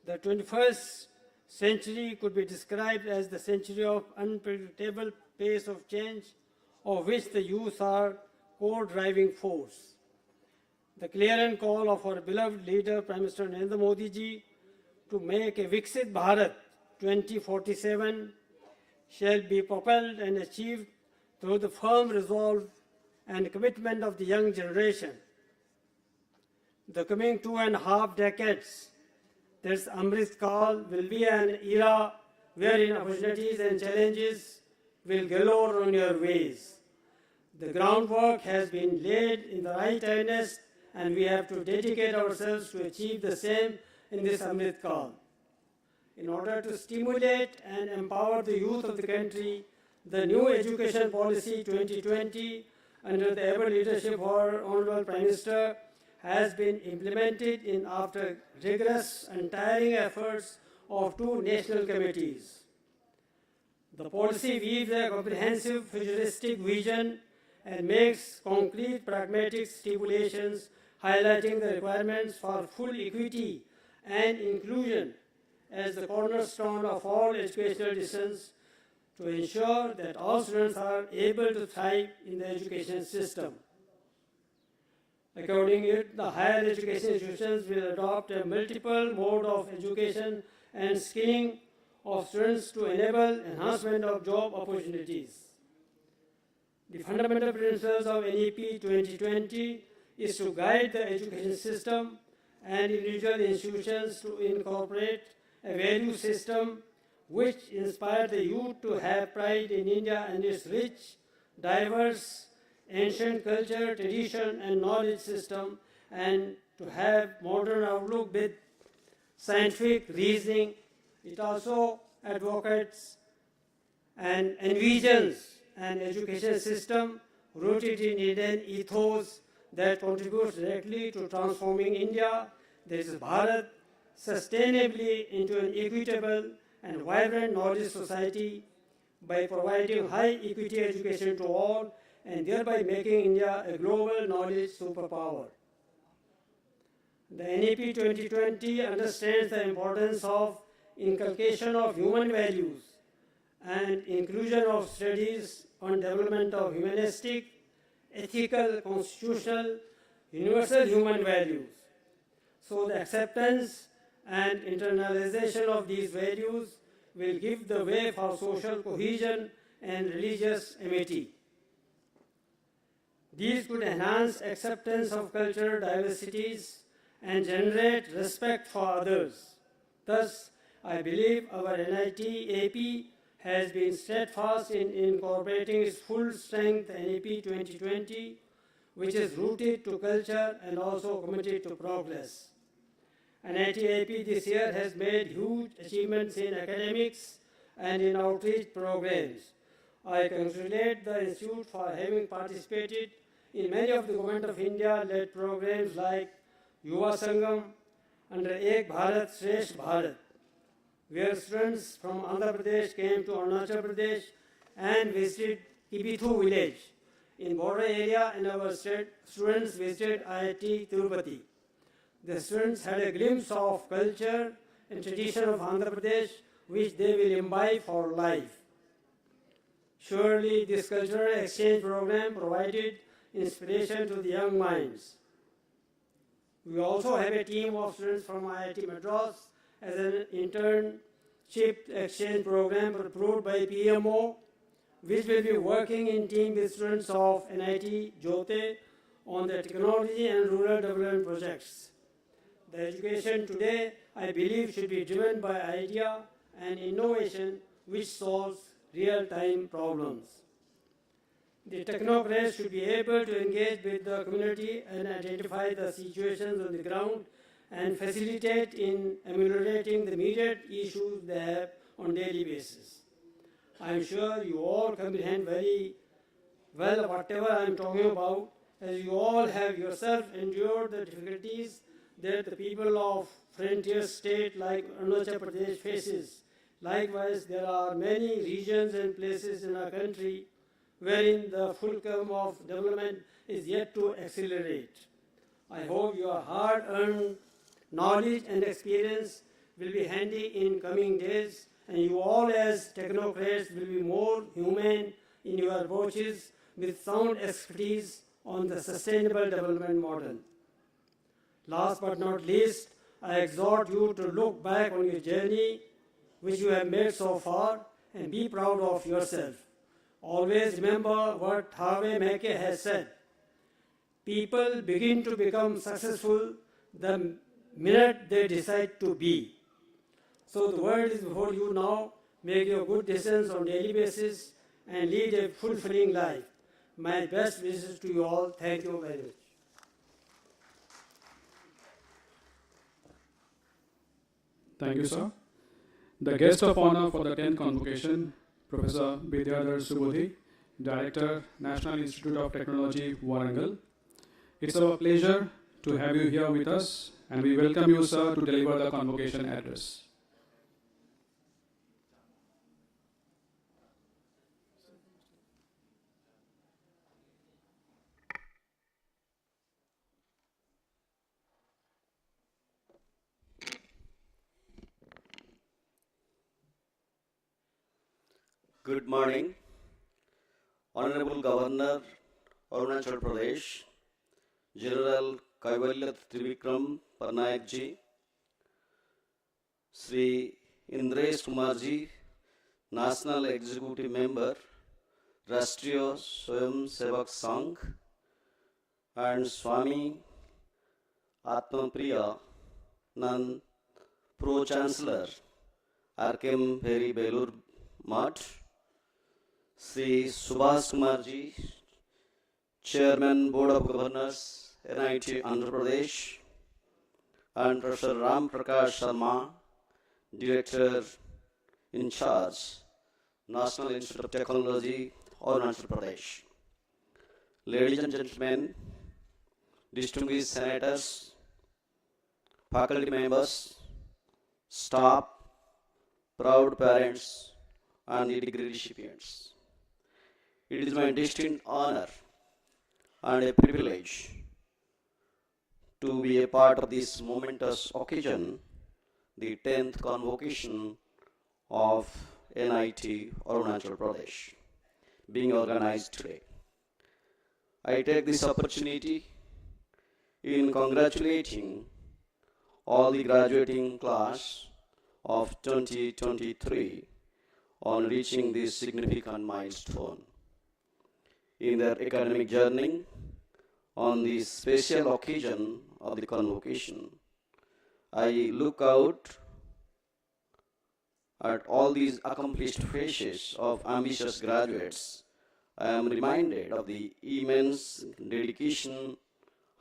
the 21st century could be described as the century of unpredictable pace of change, of which the youth are core driving force. The clarion call of our beloved leader, Prime Minister Narendra Modi ji, to make a Viksit Bharat 2047 shall be propelled and achieved through the firm resolve and commitment of the young generation. The coming 2.5 decades, this Amrit Kal, will be an era wherein opportunities and challenges will galore on your ways. The groundwork has been laid in the right earnest, and we have to dedicate ourselves to achieve the same in this Amrit Kal. In order to stimulate and empower the youth of the country, the new Education Policy 2020, under the able leadership of our Honorable Prime Minister, has been implemented after rigorous and tiring efforts of 2 national committees. The policy weaves a comprehensive futuristic vision and makes concrete pragmatic stipulations highlighting the requirements for full equity and inclusion as the cornerstone of all educational decisions to ensure that all students are able to thrive in the education system. Accordingly, the higher education institutions will adopt a multiple mode of education and skilling of students to enable enhancement of job opportunities. The fundamental principles of NEP 2020 is to guide the education system and individual institutions to incorporate a value system which inspires the youth to have pride in India and its rich, diverse, ancient culture, tradition, and knowledge system, and to have modern outlook with scientific reasoning. It also advocates and envisions an education system rooted in Indian ethos that contributes directly to transforming India, that is Bharat, sustainably into an equitable and vibrant knowledge society by providing high equity education to all and thereby making India a global knowledge superpower. The NEP 2020 understands the importance of inculcation of human values and inclusion of studies on development of humanistic, ethical, constitutional, universal human values. So the acceptance and internalization of these values will give the way for social cohesion and religious amity. These could enhance acceptance of cultural diversities and generate respect for others. Thus, I believe our NIT AP has been steadfast in incorporating its full strength NEP 2020, which is rooted to culture and also committed to progress. NIT AP this year has made huge achievements in academics and in outreach programs. I congratulate the Institute for having participated in many of the Government of India-led programs like Yuva Sangam under Ek Bharat, Shresth Bharat, where students from Andhra Pradesh came to Arunachal Pradesh and visited Kibithu village in border area, and our students visited IIT Tirupati. The students had a glimpse of culture and tradition of Andhra Pradesh, which they will imbibe for life. Surely this cultural exchange program provided inspiration to the young minds. We also have a team of students from IIT Madras as an internship exchange program approved by PMO, which will be working in team with students of NIT Jyote on the technology and rural development projects. The education today, I believe, should be driven by idea and innovation which solves real-time problems. The technocrats should be able to engage with the community and identify the situations on the ground and facilitate in ameliorating the immediate issues they have on a daily basis. I am sure you all comprehend very well whatever I am talking about, as you all have yourself endured the difficulties that the people of frontier state like Arunachal Pradesh faces Likewise, there are many regions and places in our country wherein the fulcrum of development is yet to accelerate. I hope your hard-earned knowledge and experience will be handy in coming days, and you all as technocrats will be more human in your approaches with sound expertise on the sustainable development model. Last but not least, I exhort you to look back on your journey which you have made so far and be proud of yourself. Always remember what Harvey Mackay has said. People begin to become successful the minute they decide to be. So the world is before you now. Make your good decisions on a daily basis and lead a fulfilling life. My best wishes to you all. Thank you very much. Thank you, sir. The guest of honor for the 10th convocation, Professor Vidyadhar Subodhi, Director, National Institute of Technology, Warangal. It's our pleasure to have you here with us, and we welcome you, sir, to deliver the convocation address. Good morning, Honorable Governor, Arunachal Pradesh, General Kaivalya Trivikram Parnaik ji, Sri Indresh Kumar ji, National Executive Member, Rashtriya Swayam Sevak Sangh, and Swami Atmapriya Nand, Pro Chancellor, RKM Bheri Belur Math, Sri Subhas Kumar ji, Chairman Board of Governors, NIT Andhra Pradesh, and Professor Ram Prakash Sharma, Director in Charge, National Institute of Technology, Arunachal Pradesh. Ladies and gentlemen, distinguished senators, faculty members, staff, proud parents, and the degree recipients. It is my distinct honor and a privilege to be a part of this momentous occasion, the 10th convocation of NIT Arunachal Pradesh, being organized today. I take this opportunity in congratulating all the graduating class of 2023 on reaching this significant milestone in their academic journey on the special occasion of the convocation. I look out at all these accomplished faces of ambitious graduates. I am reminded of the immense dedication,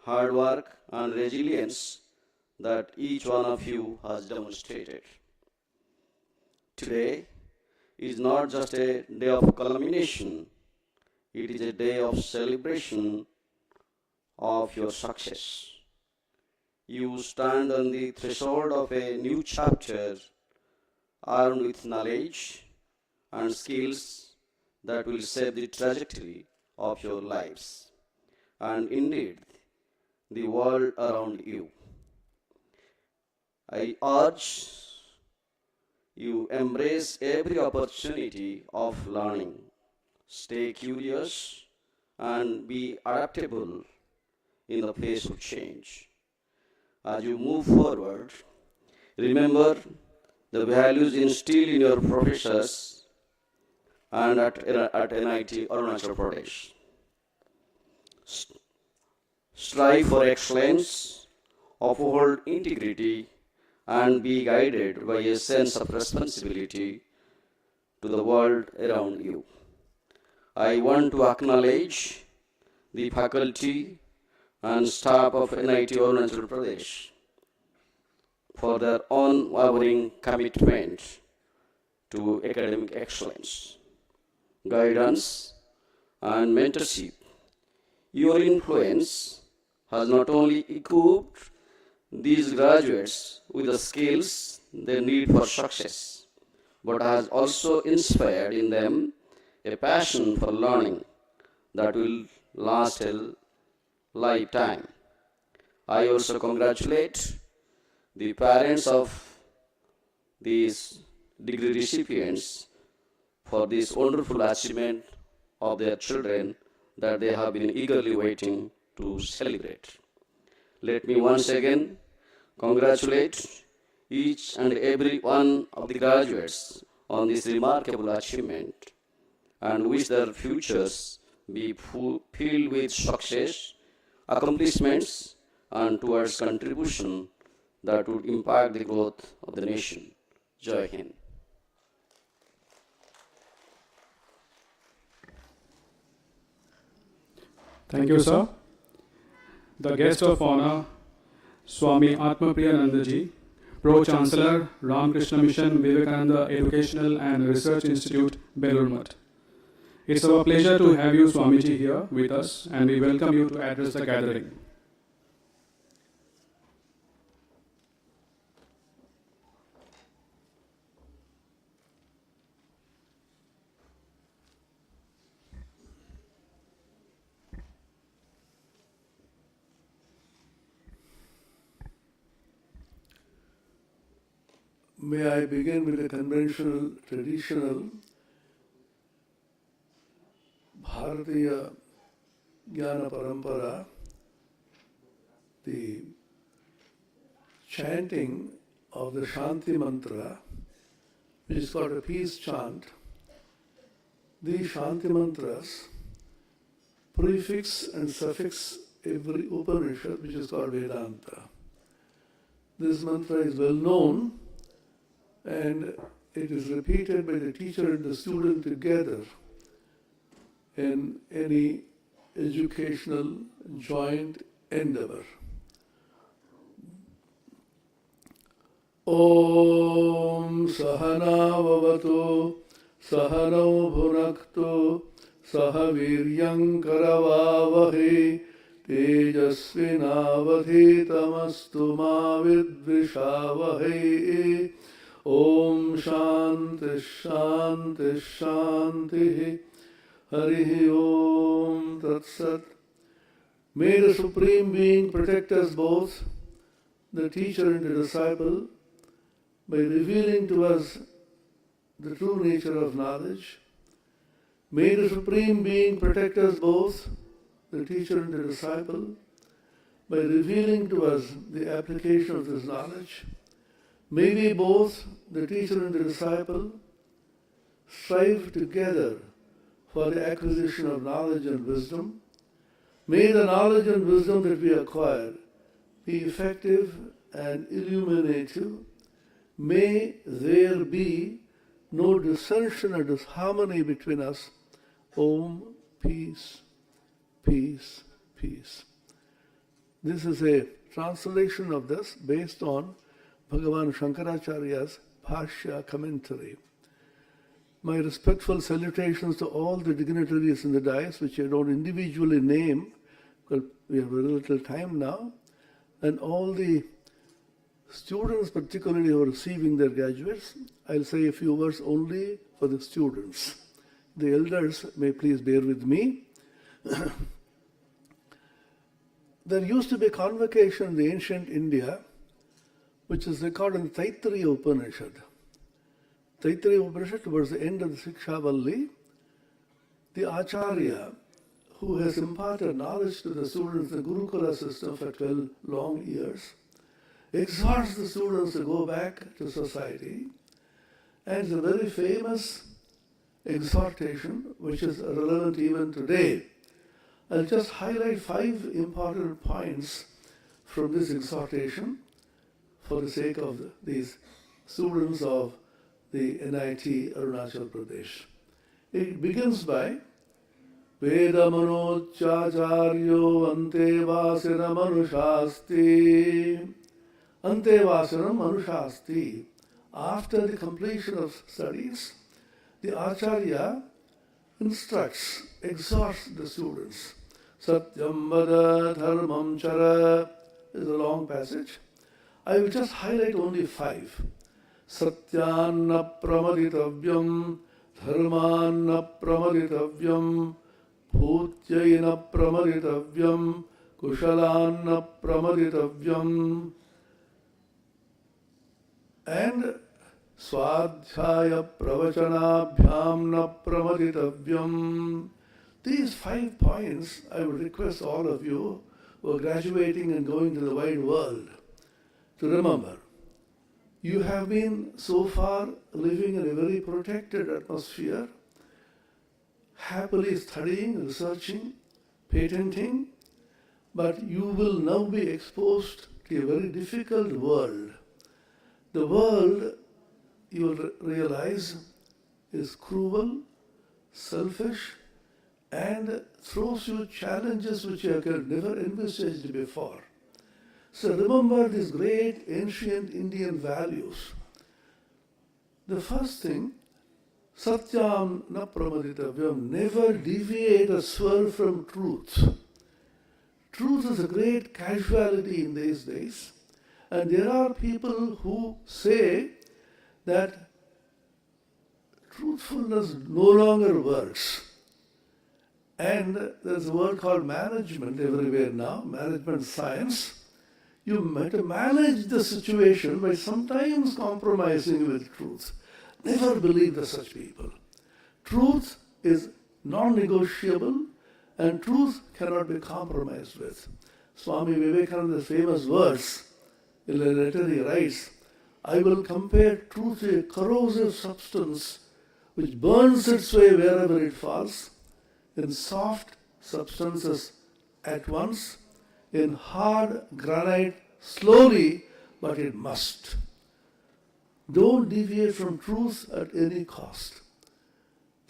hard work, and resilience that each one of you has demonstrated. Today is not just a day of culmination, it is a day of celebration of your success. You stand on the threshold of a new chapter, armed with knowledge and skills that will shape the trajectory of your lives, and indeed, the world around you. I urge you embrace every opportunity of learning. Stay curious and be adaptable in the face of change. As you move forward, remember the values instilled in your professors and at NIT Arunachal Pradesh. Strive for excellence, uphold integrity, and be guided by a sense of responsibility to the world around you. I want to acknowledge the faculty and staff of NIT Arunachal Pradesh for their unwavering commitment to academic excellence, guidance, and mentorship. Your influence has not only equipped these graduates with the skills they need for success, but has also inspired in them a passion for learning that will last a lifetime. I also congratulate the parents of these degree recipients for this wonderful achievement of their children that they have been eagerly waiting to celebrate. Let me once again congratulate each and every one of the graduates on this remarkable achievement and wish their futures be filled with success, accomplishments, and towards contribution that would impact the growth of the nation. Jai Hind. Thank you, sir. The guest of honor, Swami Atmapriyanandaji, Pro-Chancellor, Ramakrishna Mission, Vivekananda Educational and Research Institute, Belur Math. It's our pleasure to have you, Swamiji, here with us, and we welcome you to address the gathering. May I begin with a conventional, traditional Bharatiya Jnana Parampara, the chanting of the Shanti Mantra, which is called a peace chant. These Shanti Mantras prefix and suffix every Upanishad, which is called Vedanta. This mantra is well known, and it is repeated by the teacher and the student together in any educational joint endeavor. Om Sahana Vavatu Sahano Bhunaktu Sahaviryam Karavavahe Tejasvinavadhitamastu ma vidvishavahe. Om Shanti Shanti Shanti Harihi Om Tat Sat. May the Supreme Being protect us both, the teacher and the disciple, by revealing to us the true nature of knowledge. May the Supreme Being protect us both, the teacher and the disciple, by revealing to us the application of this knowledge. May we both, the teacher and the disciple, strive together for the acquisition of knowledge and wisdom. May the knowledge and wisdom that we acquire be effective and illuminative. May there be no dissension or disharmony between us. Om, peace, peace, peace. This is a translation of this based on Bhagavan Shankaracharya's Bhashya commentary. My respectful salutations to all the dignitaries in the dais, which I don't individually name, because we have very little time now, and all the students, particularly who are receiving their graduates. I'll say a few words only for the students. The elders may please bear with me. There used to be a convocation in the ancient India, which is recorded in Taittiriya Upanishad. Taittiriya Upanishad, towards the end of the Sikshavalli, the Acharya, who has imparted knowledge to the students in the Gurukula system for 12 long years, exhorts the students to go back to society. And it's a very famous exhortation, which is relevant even today. I'll just highlight 5 important points from this exhortation for the sake of these students of the NIT Arunachal Pradesh. It begins by Vedamanochacharyo antevasana manushasti. Antevasana manushasti. After the completion of studies, the Acharya instructs, exhorts the students. Satyam vada dharmam chara is a long passage. I will just highlight only 5. satyanna pramaditavyam, dharmanna pramaditavyam, bhutyaina pramaditavyam, kushalanna pramaditavyam, and swadhyaya pravachanabhyam na pramaditavyam. These 5 points I would request all of you who are graduating and going to the wide world to remember. You have been so far living in a very protected atmosphere, happily studying, researching, patenting, but you will now be exposed to a very difficult world. The world, you will realize, is cruel, selfish, and throws you challenges which you have never envisaged before. So remember these great ancient Indian values. The first thing, Satyam na pramaditavyam, never deviate or swerve from truth. Truth is a great casualty in these days. And there are people who say that truthfulness no longer works. And there's a word called management everywhere now, management science. You have to manage the situation by sometimes compromising with truth. Never believe in such people. Truth is non-negotiable and truth cannot be compromised with. Swami Vivekananda's famous words, in a letter he writes, I will compare truth to a corrosive substance which burns its way wherever it falls, in soft substances at once, in hard granite slowly, but it must. Don't deviate from truth at any cost.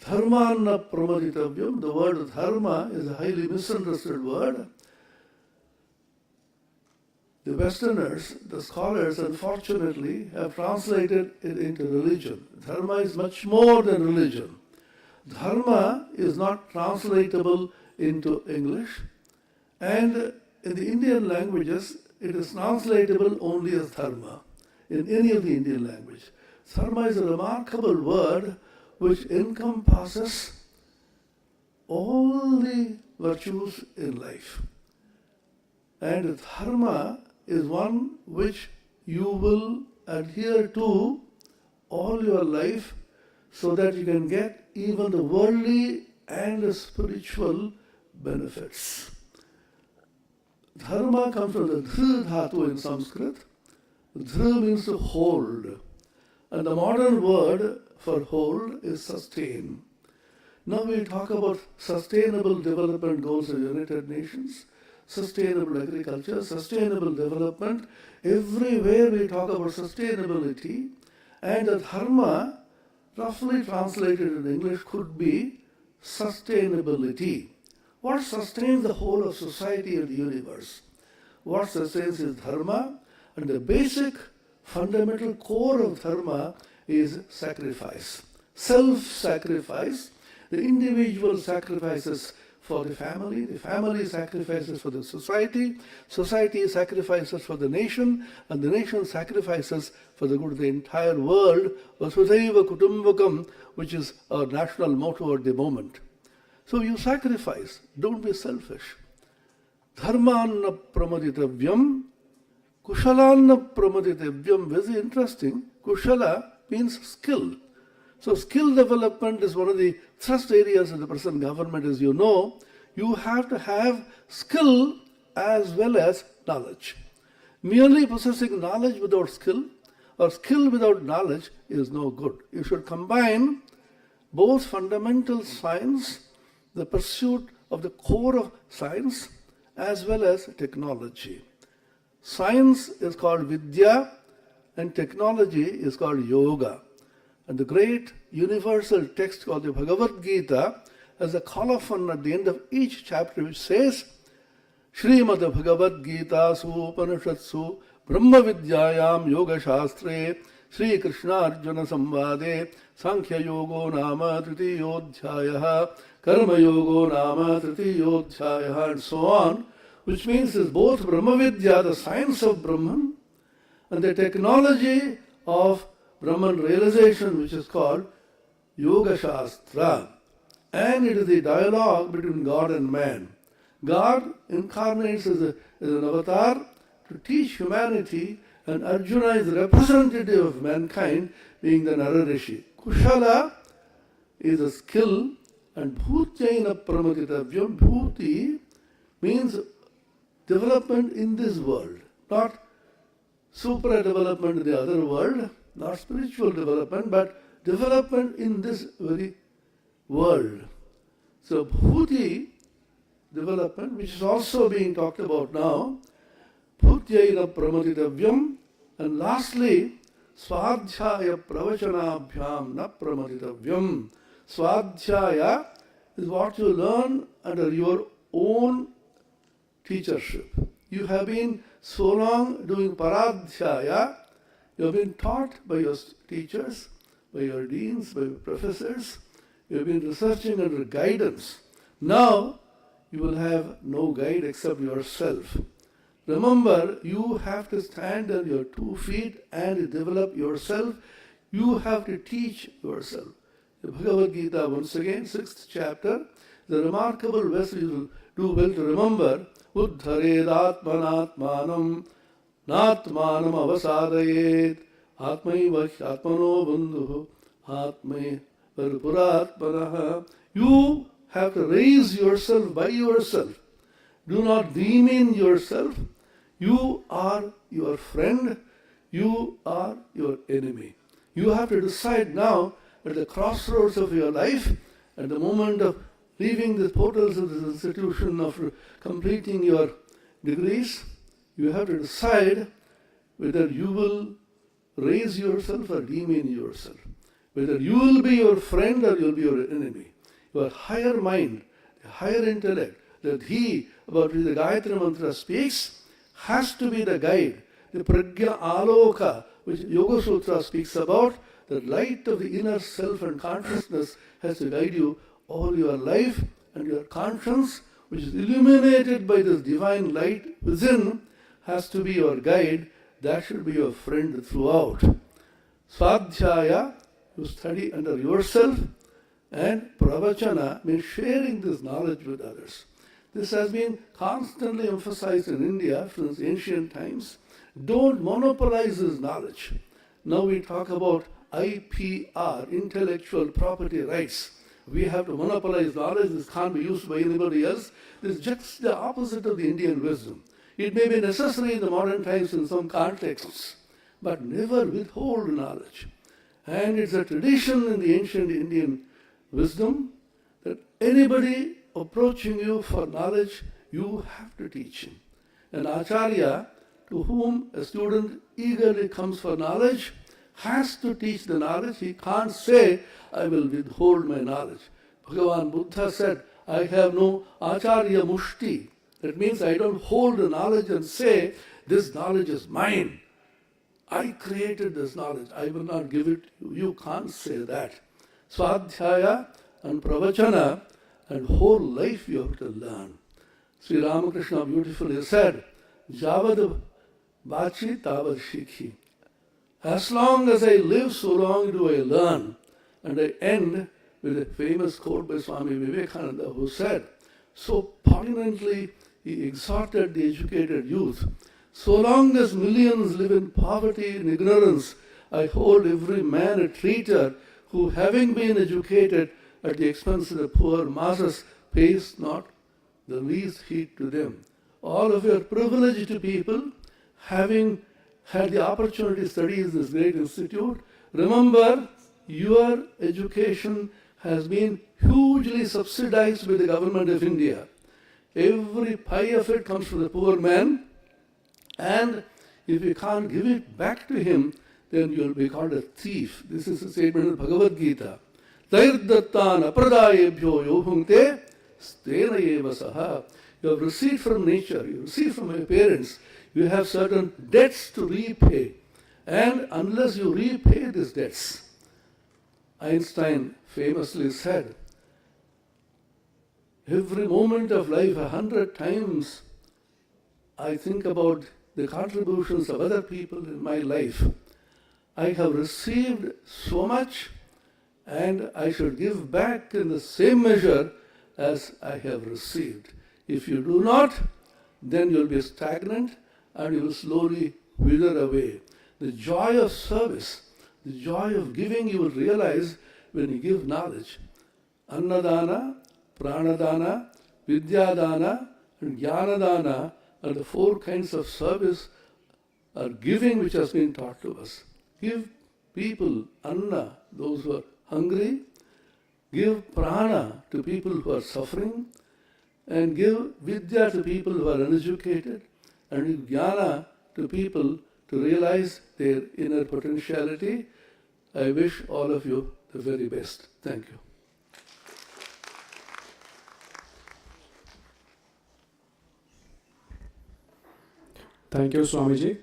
Dharmanna pramaditavyam, the word dharma is a highly misunderstood word. The Westerners, the scholars, unfortunately, have translated it into religion. Dharma is much more than religion. Dharma is not translatable into English, and in the Indian languages, it is translatable only as dharma, in any of the Indian language. Dharma is a remarkable word which encompasses all the virtues in life. And dharma is one which you will adhere to all your life so that you can get even the worldly and the spiritual benefits. Dharma comes from the dhr dhatu in Sanskrit. Dhr means to hold. And the modern word for hold is sustain. Now we talk about sustainable development goals of the United Nations, sustainable agriculture, sustainable development. Everywhere we talk about sustainability, and the dharma, roughly translated in English, could be sustainability. What sustains the whole of society and the universe? What sustains is dharma, and the basic fundamental core of dharma is sacrifice. Self-sacrifice. The individual sacrifices for the family sacrifices for the society sacrifices for the nation, and the nation sacrifices for the good of the entire world, Vasudhaiva Kutumbakam, which is our national motto at the moment. So you sacrifice, don't be selfish. Dharmanna pramaditavyam, kushalanna pramaditavyam, very interesting. Kushala means skill. So skill development is one of the thrust areas of the present government, as you know. You have to have skill as well as knowledge. Merely possessing knowledge without skill or skill without knowledge is no good. You should combine both fundamental science, the pursuit of the core of science, as well as technology. Science is called Vidya and technology is called Yoga. And the great universal text called the Bhagavad Gita has a colophon at the end of each chapter which says, Srimad Bhagavad Gita Su Upanishatsu Brahma Vidyayam Yoga Shastre Sri Krishna Arjuna Samvade Sankhya Yogo Nama Tritiyodhyaya Karma Yogo Nama Tritiyodhyaya, and so on, which means it's both Brahma Vidya, the science of Brahman, and the technology of Brahman realization which is called Yoga Shastra. And it is the dialogue between God and man. God incarnates as an avatar to teach humanity, and Arjuna is the representative of mankind, being the Nararishi. Kushala is a skill, and Bhutyaina Pramatitavyam. Bhuti means development in this world, not supra development in the other world, not spiritual development, but development in this very world. So Bhuti development, which is also being talked about now, Bhutyaina Pramatitavyam, and lastly, Swadhyaya Pravachanabhyam na Pramatitavyam. Swadhyaya is what you learn under your own teachership. You have been so long doing Paradhyaya, you have been taught by your teachers, by your deans, by your professors, you have been researching under guidance. Now, you will have no guide except yourself. Remember, you have to stand on your 2 feet and develop yourself. You have to teach yourself. The Bhagavad Gita, once again, 6th chapter, the remarkable verse you will do well to remember, Uddhared Atmanatmanam Natmanam Avasadayet Atmaiva Atmano Bandhu Atmai Paripuratmanaha. You have to raise yourself by yourself. Do not demean yourself. You are your friend. You are your enemy. You have to decide now at the crossroads of your life, at the moment of leaving the portals of this institution, of completing your degrees, you have to decide whether you will raise yourself or demean yourself. Whether you will be your friend or you will be your enemy. Your higher mind, the higher intellect, that he about which the Gayatri Mantra speaks, has to be the guide. The Pragya Aloka, which Yoga Sutra speaks about, the light of the inner self and consciousness has to guide you all your life, and your conscience, which is illuminated by this divine light within, has to be your guide. That should be your friend throughout. Swadhyaya, you study under yourself, and pravachana means sharing this knowledge with others. This has been constantly emphasized in India since ancient times. Don't monopolize this knowledge. Now we talk about IPR, intellectual property rights. We have to monopolize knowledge. This can't be used by anybody else. This is just the opposite of the Indian wisdom. It may be necessary in the modern times in some contexts, but never withhold knowledge. And it's a tradition in the ancient Indian wisdom that anybody approaching you for knowledge, you have to teach him. An acharya to whom a student eagerly comes for knowledge has to teach the knowledge. He can't say, I will withhold my knowledge. Bhagavan Buddha said, I have no acharya mushti. That means I don't hold the knowledge and say, this knowledge is mine. I created this knowledge. I will not give it to you. You can't say that. Swadhyaya and pravachana and whole life you have to learn. Sri Ramakrishna beautifully said, Javad bachi tavad shikhi. As long as I live, so long do I learn. And I end with a famous quote by Swami Vivekananda, who said, so poignantly he exhorted the educated youth, so long as millions live in poverty and ignorance, I hold every man a traitor who, having been educated at the expense of the poor masses, pays not the least heed to them. All of you are privileged people, having had the opportunity to study in this great institute. Remember, your education has been hugely subsidized by the government of India. Every pie of it comes from the poor man, and if you can't give it back to him, then you will be called a thief. This is a statement in Bhagavad Gita. Tairdattan apradayebhyo yobhungte stena eva saha. You have received from nature, you receive from your parents, you have certain debts to repay. And unless you repay these debts, Einstein famously said, every moment of life 100 times I think about the contributions of other people in my life. I have received so much and I should give back in the same measure as I have received. If you do not, then you'll be stagnant and you will slowly wither away. The joy of service, the joy of giving, you will realize when you give knowledge. Annadana, Pranadana, Vidyadana, and Jnanadana are the 4 kinds of service or giving which has been taught to us. Give people anna, those who are hungry. Give prana to people who are suffering. And give vidya to people who are uneducated. And give jnana to people to realize their inner potentiality. I wish all of you the very best. Thank you. Thank you, Swamiji.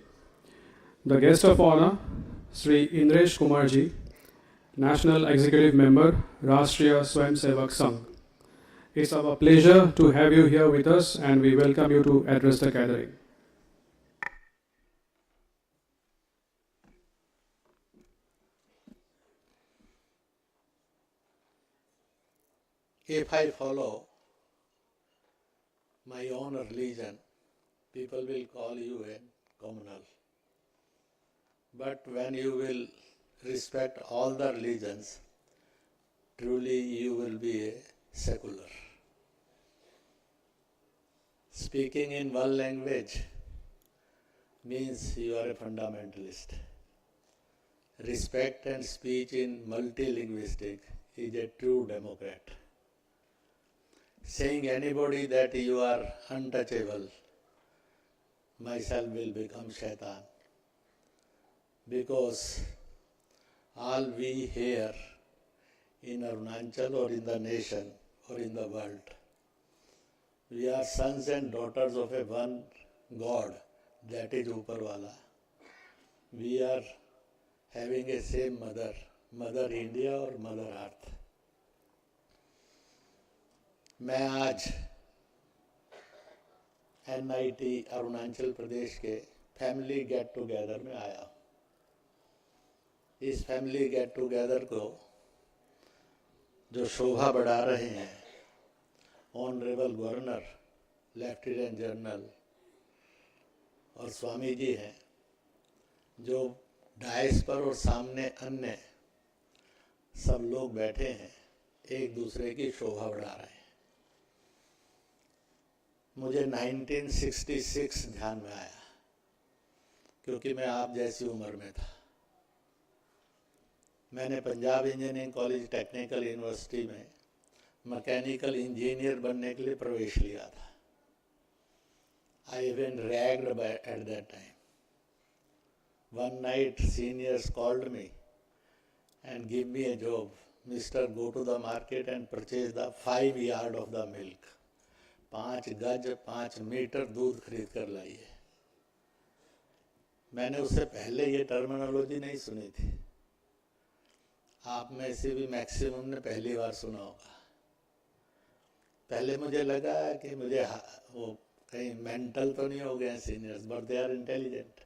The guest of honor, Sri Indresh Kumarji, National Executive Member, Rashtriya Swayamsevak Sangh. It's our pleasure to have you here with us and we welcome you to address the gathering. If I follow my own religion, people will call you a communal. But when you will respect all the religions, truly you will be a secular. Speaking in one language means you are a fundamentalist. Respect and speech in multilinguistic is a true democrat. Saying anybody that you are untouchable, myself will become shaitan. Because all we here in Arunachal or in the nation or in the world, we are sons and daughters of a one God, that is Uparwala. We are having a same mother, Mother India or Mother Earth. मैं आज NIT Arunachal प्रदेश के family get together में आया हूँ। इस family get together को जो शोभा बढ़ा रहे हैं ऑनरेबल गवर्नर, लेफ्टिनेंट जनरल और स्वामी जी हैं, जो डायस पर और सामने अन्य सब लोग बैठे हैं, एक दूसरे की शोभा बढ़ा रहे हैं। मुझे 1966 ध्यान में आया, क्योंकि मैं आप जैसी उम्र में था। मैंने Punjab engineering college technical university में मैकेनिकल इंजीनियर बनने के लिए प्रवेश लिया था। I been ragged by at that time. One night seniors called me and give me a job. Mister, go to the market and purchase the 5 yard of the milk. 5 गज 5 metre दूध खरीद कर लाइए। मैंने उससे पहले ये टर्मिनोलॉजी नहीं सुनी थी। आप में से भी मैक्सिमम ने पहली बार सुना होगा। पहले मुझे लगा कि मुझे वो कहीं मेंटल तो नहीं हो गए seniors, but they are intelligent.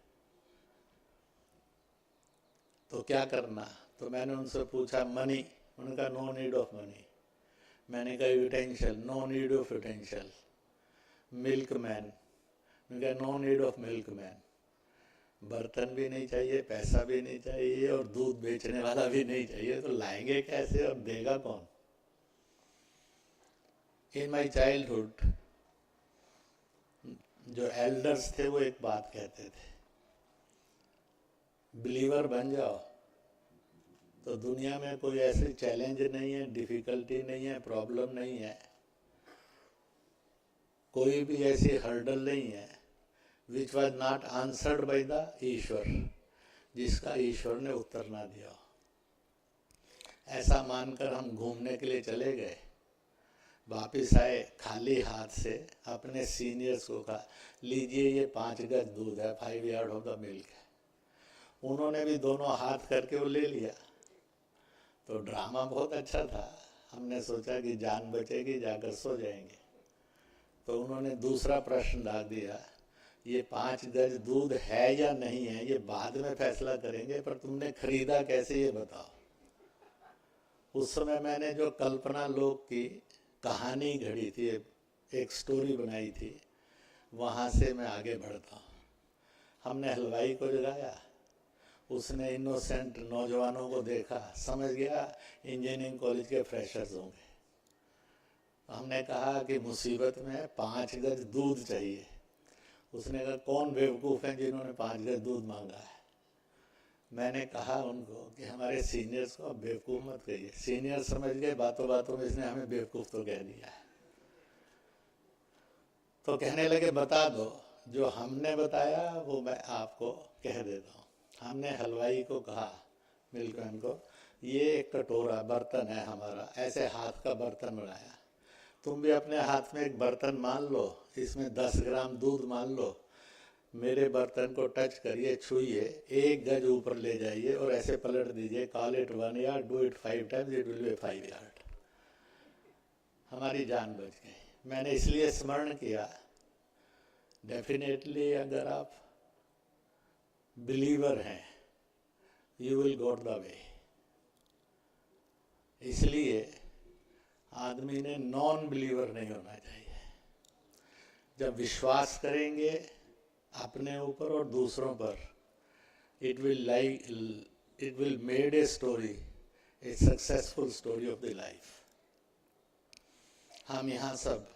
तो क्या करना? तो मैंने उनसे पूछा मनी, उनका नो नीड ऑफ मनी। मैंने कहा utensil, no need of utensil. Milk man, मैंने कहा no need of milk man. बर्तन भी नहीं चाहिए, पैसा भी नहीं चाहिए और दूध बेचने वाला भी नहीं चाहिए, तो लाएंगे कैसे और देगा कौन? इन माई चाइल्डहुड जो एल्डर्स थे वो एक बात कहते थे, बिलीवर बन जाओ तो दुनिया में कोई ऐसी चैलेंज नहीं है, डिफिकल्टी नहीं है, प्रॉब्लम नहीं है, कोई भी ऐसी हर्डल नहीं है which was not answered by the ईश्वर, जिसका ईश्वर ने उत्तर ना दिया। ऐसा मानकर हम घूमने के लिए चले गए, वापिस आए खाली हाथ से, अपने सीनियर्स को कहा लीजिए ये 5 गज दूध है, 5 यार्ड ऑफ द मिल्क है। उन्होंने भी दोनों हाथ करके वो ले लिया। तो ड्रामा बहुत अच्छा था। हमने सोचा कि जान बचेगी, जाकर सो जाएंगे। तो उन्होंने दूसरा प्रश्न डाल दिया, ये 5 गज दूध है या नहीं है ये बाद में फैसला करेंगे, पर तुमने खरीदा कैसे ये बताओ। उस समय मैंने जो कल्पना लोक की कहानी घड़ी थी, एक स्टोरी बनाई थी, वहाँ से मैं आगे बढ़ता हूँ। हमने हलवाई को जगाया, उसने इनोसेंट नौजवानों को देखा, समझ गया इंजीनियरिंग कॉलेज के फ्रेशर्स होंगे। हमने कहा कि मुसीबत में 5 गज दूध चाहिए। उसने कहा कौन बेवकूफ़ हैं जिन्होंने 5 गज दूध मांगा है। मैंने कहा उनको कि हमारे सीनियर्स को बेवकूफ़ मत कहिए। सीनियर समझ गए बातों बातों में इसने हमें बेवकूफ़ तो कह दिया है। तो कहने लगे बता दो। जो हमने बताया वो मैं आपको कह देता हूँ। हमने हलवाई को कहा, मिल्कमैन को, ये एक कटोरा बर्तन है हमारा, ऐसे हाथ का बर्तन बनाया, तुम भी अपने हाथ में एक बर्तन मान लो, इसमें 10 ग्राम दूध मान लो, मेरे बर्तन को टच करिए, छुइए, 1 गज ऊपर ले जाइए और ऐसे पलट दीजिए, call it 1 yard, do it 5 times, it will be 5 yard. हमारी जान बच गई। मैंने इसलिए स्मरण किया, डेफिनेटली अगर आप बिलीवर हैं you will go the way. इसलिए आदमी ने नॉन बिलीवर नहीं होना चाहिए। जब विश्वास करेंगे अपने ऊपर और दूसरों पर, it will made a story, A successful story of the life. हम यहाँ सब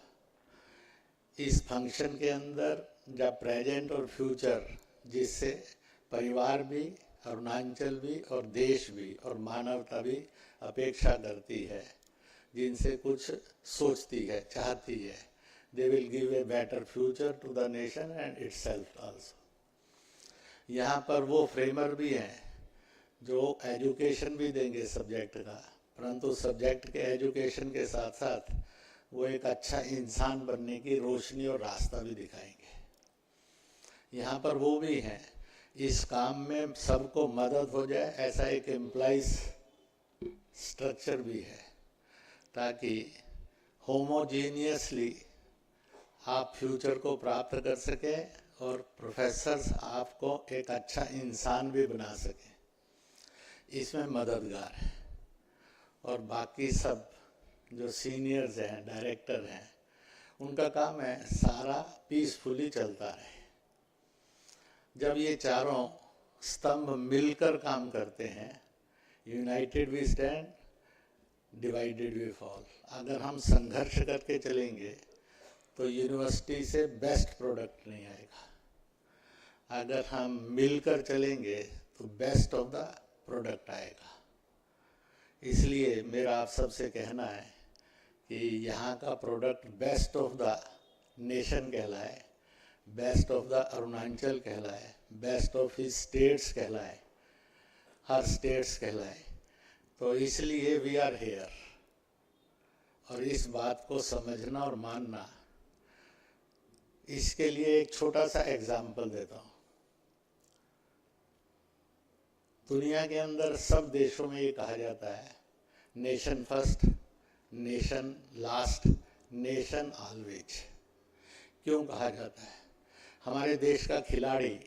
इस फंक्शन के अंदर जब प्रेजेंट और फ्यूचर, जिससे परिवार भी, अरुणाचल भी और देश भी और मानवता भी अपेक्षा करती है, जिनसे कुछ सोचती है, चाहती है, they will give a better future to the nation and itself also. यहाँ पर वो फ्रेमर भी हैं जो एजुकेशन भी देंगे सब्जेक्ट का, परंतु सब्जेक्ट के एजुकेशन के साथ साथ वो एक अच्छा इंसान बनने की रोशनी और रास्ता भी दिखाएंगे। यहाँ पर वो भी हैं, इस काम में सबको मदद हो जाए ऐसा एक एम्प्लॉइज स्ट्रक्चर भी है, ताकि होमोजीनियसली आप फ्यूचर को प्राप्त कर सकें और प्रोफेसर्स आपको एक अच्छा इंसान भी बना सकें। इसमें मददगार है। और बाकी सब जो सीनियर्स हैं, डायरेक्टर हैं, उनका काम है सारा पीसफुली चलता रहे। जब ये चारों स्तंभ मिलकर काम करते हैं, united we stand, divided we fall. अगर हम संघर्ष करके चलेंगे तो यूनिवर्सिटी से बेस्ट प्रोडक्ट नहीं आएगा। अगर हम मिलकर चलेंगे तो बेस्ट ऑफ द प्रोडक्ट आएगा। इसलिए मेरा आप सबसे कहना है कि यहाँ का product best of the nation कहलाए, बेस्ट ऑफ द अरुणाचल कहलाए, बेस्ट ऑफ हिज स्टेट्स कहलाए, हर स्टेट्स कहलाए। तो इसलिए वी आर हेयर। और इस बात को समझना और मानना, इसके लिए एक छोटा सा एग्जाम्पल देता हूँ। दुनिया के अंदर सब देशों में ये कहा जाता है, nation first, nation last, nation always. क्यों कहा जाता है? हमारे देश का खिलाड़ी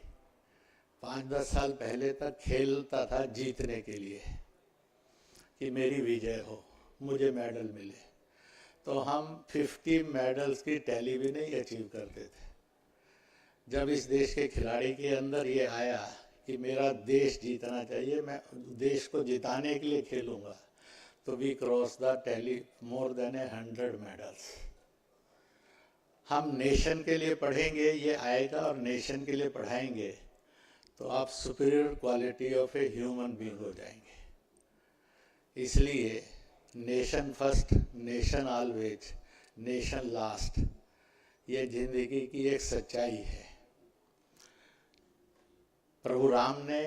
5-10 साल पहले तक खेलता था जीतने के लिए, कि मेरी विजय हो, मुझे मेडल मिले। तो हम 50 मेडल्स की टैली भी नहीं अचीव करते थे। जब इस देश के खिलाड़ी के अंदर ये आया कि मेरा देश जीतना चाहिए, मैं देश को जिताने के लिए खेलूँगा, तो we cross the tally more than 100 medals. हम नेशन के लिए पढ़ेंगे, ये आएगा, और नेशन के लिए पढ़ाएंगे तो आप superior quality of a human being हो जाएंगे। इसलिए nation first, nation always, nation last, ये जिंदगी की एक सच्चाई है। प्रभु राम ने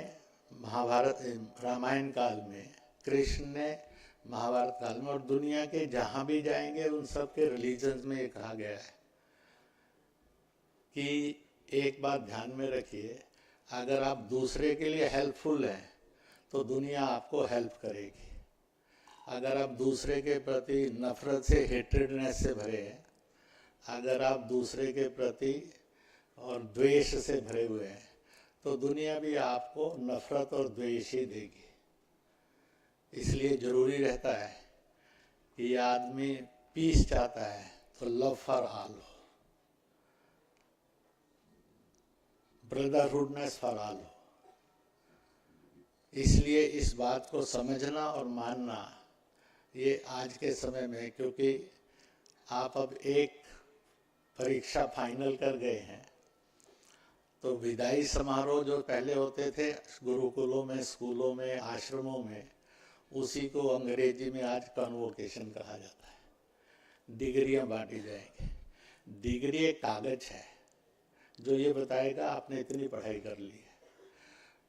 महाभारत, रामायण काल में, कृष्ण ने महाभारत काल में, और दुनिया के जहाँ भी जाएंगे उन सब के रिलीजन्स में ये कहा गया है कि एक बात ध्यान में रखिए, अगर आप दूसरे के लिए हेल्पफुल हैं तो दुनिया आपको हेल्प करेगी। अगर आप दूसरे के प्रति नफरत से, हेट्रेडनेस से भरे हैं, अगर आप दूसरे के प्रति और द्वेष से भरे हुए हैं, तो दुनिया भी आपको नफरत और द्वेष ही देगी। इसलिए जरूरी रहता है कि आदमी पीस चाहता है तो लव फॉर ऑल हो, ब्रदरहुडनेस फॉर ऑल हो। इसलिए इस बात को समझना और मानना ये आज के समय में, क्योंकि आप अब एक परीक्षा फाइनल कर गए हैं, तो विदाई समारोह जो पहले होते थे गुरुकुलों में, स्कूलों में, आश्रमों में, उसी को अंग्रेजी में आज कन्वोकेशन कहा जाता है। डिग्रियां बांटी जाएंगी। डिग्री एक कागज है जो ये बताएगा आपने इतनी पढ़ाई कर ली है,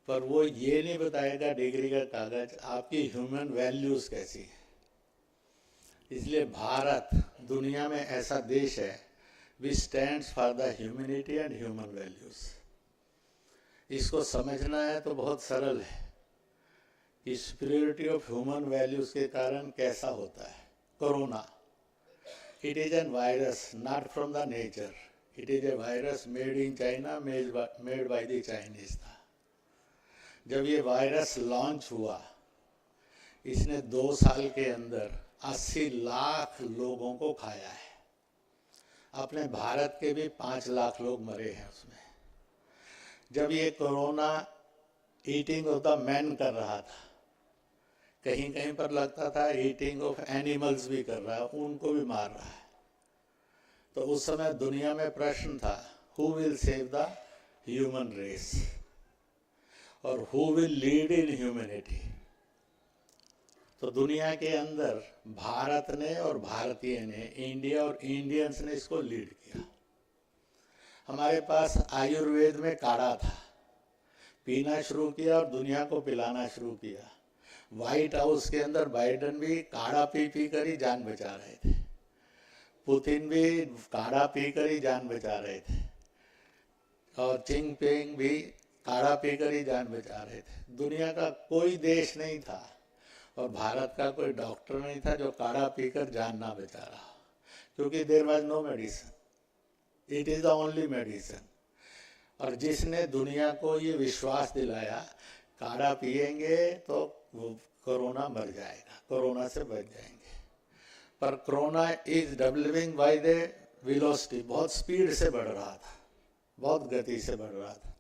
पर वो ये नहीं बताएगा डिग्री का कागज आपकी ह्यूमन वैल्यूज कैसी है। इसलिए भारत दुनिया में ऐसा देश है विच stands for the humanity and human values. इसको समझना है तो बहुत सरल है कि सुपीरियरिटी ऑफ ह्यूमन वैल्यूज के कारण कैसा होता है। Corona, it is an virus not from the nature, it is a virus made in China, made by the Chinese था। जब ये वायरस लॉन्च हुआ, इसने 2 साल के अंदर 80 लाख लोगों को खाया है। अपने भारत के भी 5 लाख लोग मरे हैं उसमें। जब ये corona eating of the man कर रहा था, कहीं कहीं पर लगता था ईटिंग ऑफ एनिमल्स भी कर रहा है, उनको भी मार रहा है। तो उस समय दुनिया में प्रश्न था, who will save the human race और who will lead in humanity. तो दुनिया के अंदर भारत ने और भारतीय ने, इंडिया और इंडियंस ने इसको लीड किया। हमारे पास आयुर्वेद में काढ़ा था, पीना शुरू किया और दुनिया को पिलाना शुरू किया। व्हाइट हाउस के अंदर बाइडेन भी काढ़ा पी पी कर ही जान बचा रहे थे, पुतिन भी काढ़ा पी कर ही जान बचा रहे थे, और जिनपिंग भी काढ़ा पी कर ही जान बचा रहे थे। दुनिया का कोई देश नहीं था और भारत का कोई डॉक्टर नहीं था जो काढ़ा पीकर जान ना बचा रहा, क्योंकि there was no medicine, it is the only medicine. और जिसने दुनिया को ये विश्वास दिलाया काढ़ा पिएंगे तो वो कोरोना मर जाएगा, कोरोना से बच जाएंगे, पर corona is developing by the velocity, बहुत स्पीड से बढ़ रहा था, बहुत गति से बढ़ रहा था।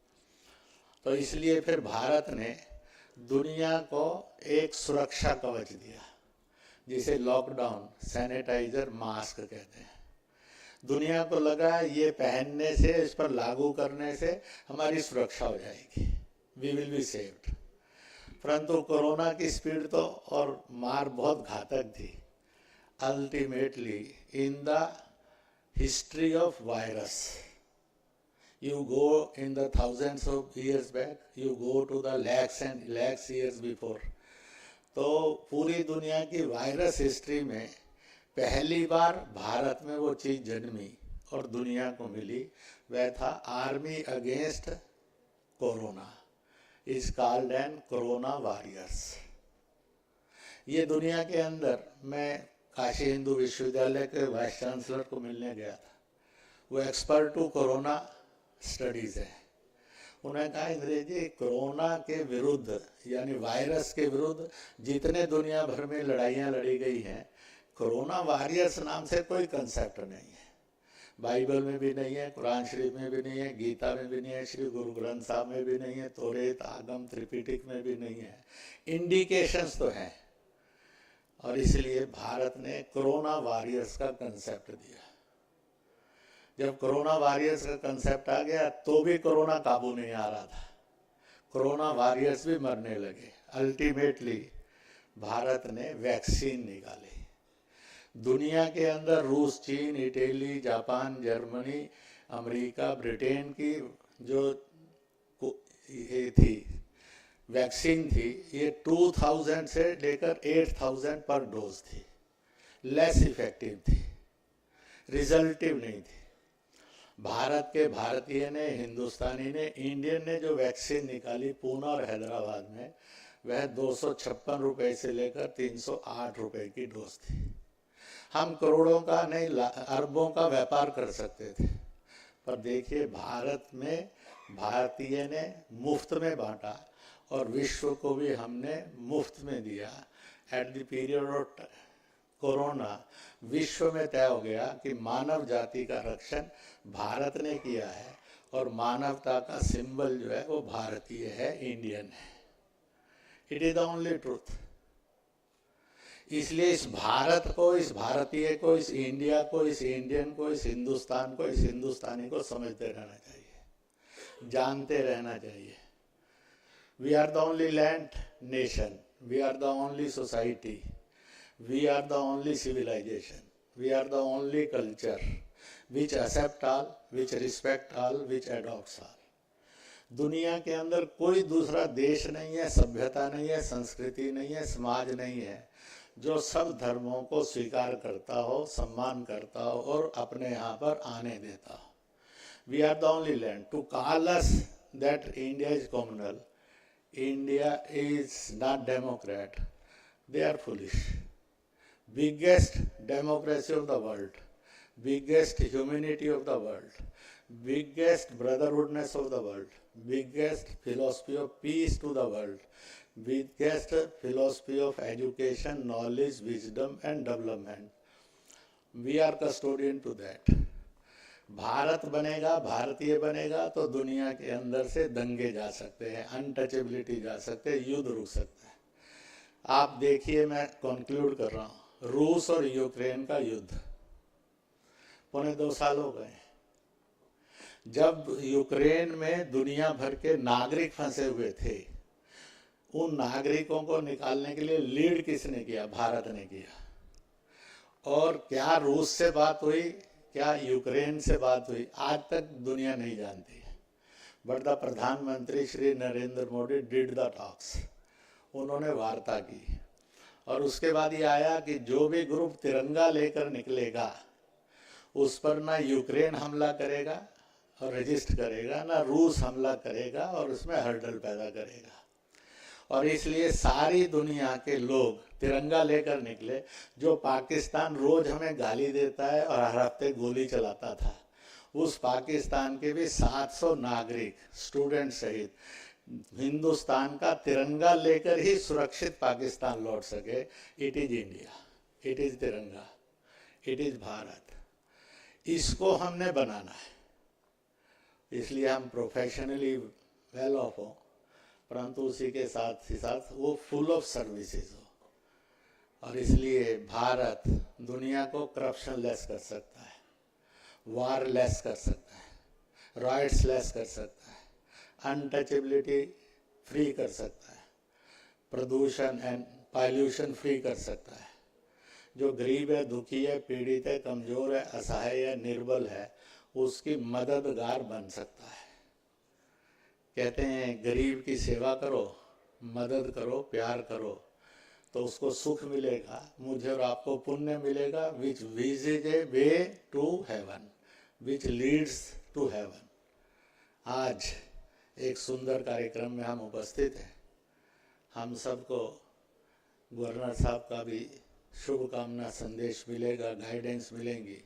तो इसलिए फिर भारत ने दुनिया को एक सुरक्षा कवच दिया, जिसे लॉकडाउन, सैनिटाइजर, मास्क कहते हैं। दुनिया को लगा ये पहनने से, इस पर लागू करने से हमारी सुरक्षा हो जाएगी, वी विल बी सेव्ड। परंतु कोरोना की स्पीड तो और मार बहुत घातक थी। Ultimately in the history of virus, you go in the thousands of years back, you go to the lakhs and lakhs years before. तो पूरी दुनिया की वायरस हिस्ट्री में पहली बार भारत में वो चीज़ जन्मी और दुनिया को मिली, वह था army against corona, is called an corona warriors. ये दुनिया के अंदर, मैं काशी हिंदू विश्वविद्यालय के वाइस चांसलर को मिलने गया था, वो एक्सपर्ट टू कोरोना स्टडीज है। उन्होंने कहा, इंद्र जी, कोरोना के विरुद्ध यानी वायरस के विरुद्ध जितने दुनिया भर में लड़ाइयाँ लड़ी गई हैं, कोरोना वॉरियर्स नाम से कोई कंसेप्ट नहीं है। बाइबल में भी नहीं है, कुरान शरीफ में भी नहीं है, गीता में भी नहीं है, श्री गुरु ग्रंथ साहब में भी नहीं है, तोरेत, आगम, त्रिपिटक में भी नहीं है। इंडिकेशंस तो हैं, और इसलिए भारत ने कोरोना वॉरियर्स का कंसेप्ट दिया। जब कोरोना वॉरियर्स का कंसेप्ट आ गया तो भी कोरोना काबू नहीं आ रहा था, कोरोना वॉरियर्स भी मरने लगे। अल्टीमेटली भारत ने वैक्सीन निकाली। दुनिया के अंदर रूस, चीन, Italy, Japan, Germany, America, Britain की जो ये थी वैक्सीन थी, ये 2000 से लेकर 8000 पर डोज थी, लेस इफेक्टिव थी, रिजल्टिव नहीं थी। भारत के भारतीय ने, हिंदुस्तानी ने, इंडियन ने जो वैक्सीन निकाली पूना और हैदराबाद में, वह 256 रुपये से लेकर 308 रुपये की डोज थी। हम करोड़ों का नहीं, अरबों का व्यापार कर सकते थे, पर देखिए भारत में भारतीय ने मुफ्त में बांटा और विश्व को भी हमने मुफ्त में दिया। At the period of corona विश्व में तय हो गया कि मानव जाति का रक्षण भारत ने किया है और मानवता का सिंबल जो है वो भारतीय है, इंडियन है। It is the only truth. इसलिए इस भारत को, इस भारतीय को, इस इंडिया को, इस इंडियन को, इस हिंदुस्तान को, इस हिंदुस्तानी को समझते रहना चाहिए, जानते रहना चाहिए। We are the only land nation, we are the only society, we are the only civilization, we are the only culture which accept all, which respect all, which adopts all. दुनिया के अंदर कोई दूसरा देश नहीं है, सभ्यता नहीं है, संस्कृति नहीं है, समाज नहीं है जो सब धर्मों को स्वीकार करता हो, सम्मान करता हो और अपने यहाँ पर आने देता हो। We are the only land. To call us that India is communal, India is not democrat, they are foolish. Biggest democracy of the world, biggest humanity of the world, biggest brotherhoodness of the world, biggest philosophy of peace to the world, biggest philosophy of education, knowledge, wisdom and development. We are custodian to that. Bharat बनेगा, भारतीय बनेगा तो दुनिया के अंदर से दंगे जा सकते हैं, अनटचेबिलिटी जा सकते हैं, युद्ध रुक सकता है। आप देखिए, मैं कंक्लूड कर रहा हूँ, रूस और यूक्रेन का युद्ध 1.25 साल हो गए। जब यूक्रेन में दुनिया भर के नागरिक फंसे हुए थे, उन नागरिकों को निकालने के लिए लीड किसने किया? भारत ने किया। और क्या रूस से बात हुई, क्या यूक्रेन से बात हुई, आज तक दुनिया नहीं जानती है। बट द प्रधानमंत्री Shri Narendra Modi did the talks, उन्होंने वार्ता की। और उसके बाद ये आया कि जो भी ग्रुप तिरंगा लेकर निकलेगा उस पर ना यूक्रेन हमला करेगा और रजिस्ट करेगा, ना रूस हमला करेगा और उसमें हर्डल पैदा करेगा। और इसलिए सारी दुनिया के लोग तिरंगा लेकर निकले। जो पाकिस्तान रोज हमें गाली देता है और हर हफ्ते गोली चलाता था, उस पाकिस्तान के भी 700 नागरिक, स्टूडेंट सहित, हिंदुस्तान का तिरंगा लेकर ही सुरक्षित पाकिस्तान लौट सके। It is India, it is तिरंगा, इट इज भारत। इसको हमने बनाना है। इसलिए हम प्रोफेशनली वेल ऑफ हो, परंतु उसी के साथ ही साथ वो फुल ऑफ सर्विसेज हो। और इसलिए भारत दुनिया को करप्शन लेस कर सकता है, वार लेस कर सकता है, राइट्स लेस कर सकता है, अनटचेबिलिटी फ्री कर सकता है, प्रदूषण एंड पॉल्यूशन फ्री कर सकता है। जो गरीब है, दुखी है, पीड़ित है, कमजोर है, असहाय है, निर्बल है, उसकी मददगार बन सकता है। कहते हैं गरीब की सेवा करो, मदद करो, प्यार करो तो उसको सुख मिलेगा, मुझे और आपको पुण्य मिलेगा। Which is a way to heaven, which leads to heaven. आज एक सुंदर कार्यक्रम में हम उपस्थित हैं। हम सबको गवर्नर साहब का भी शुभकामना संदेश मिलेगा, गाइडेंस मिलेंगी।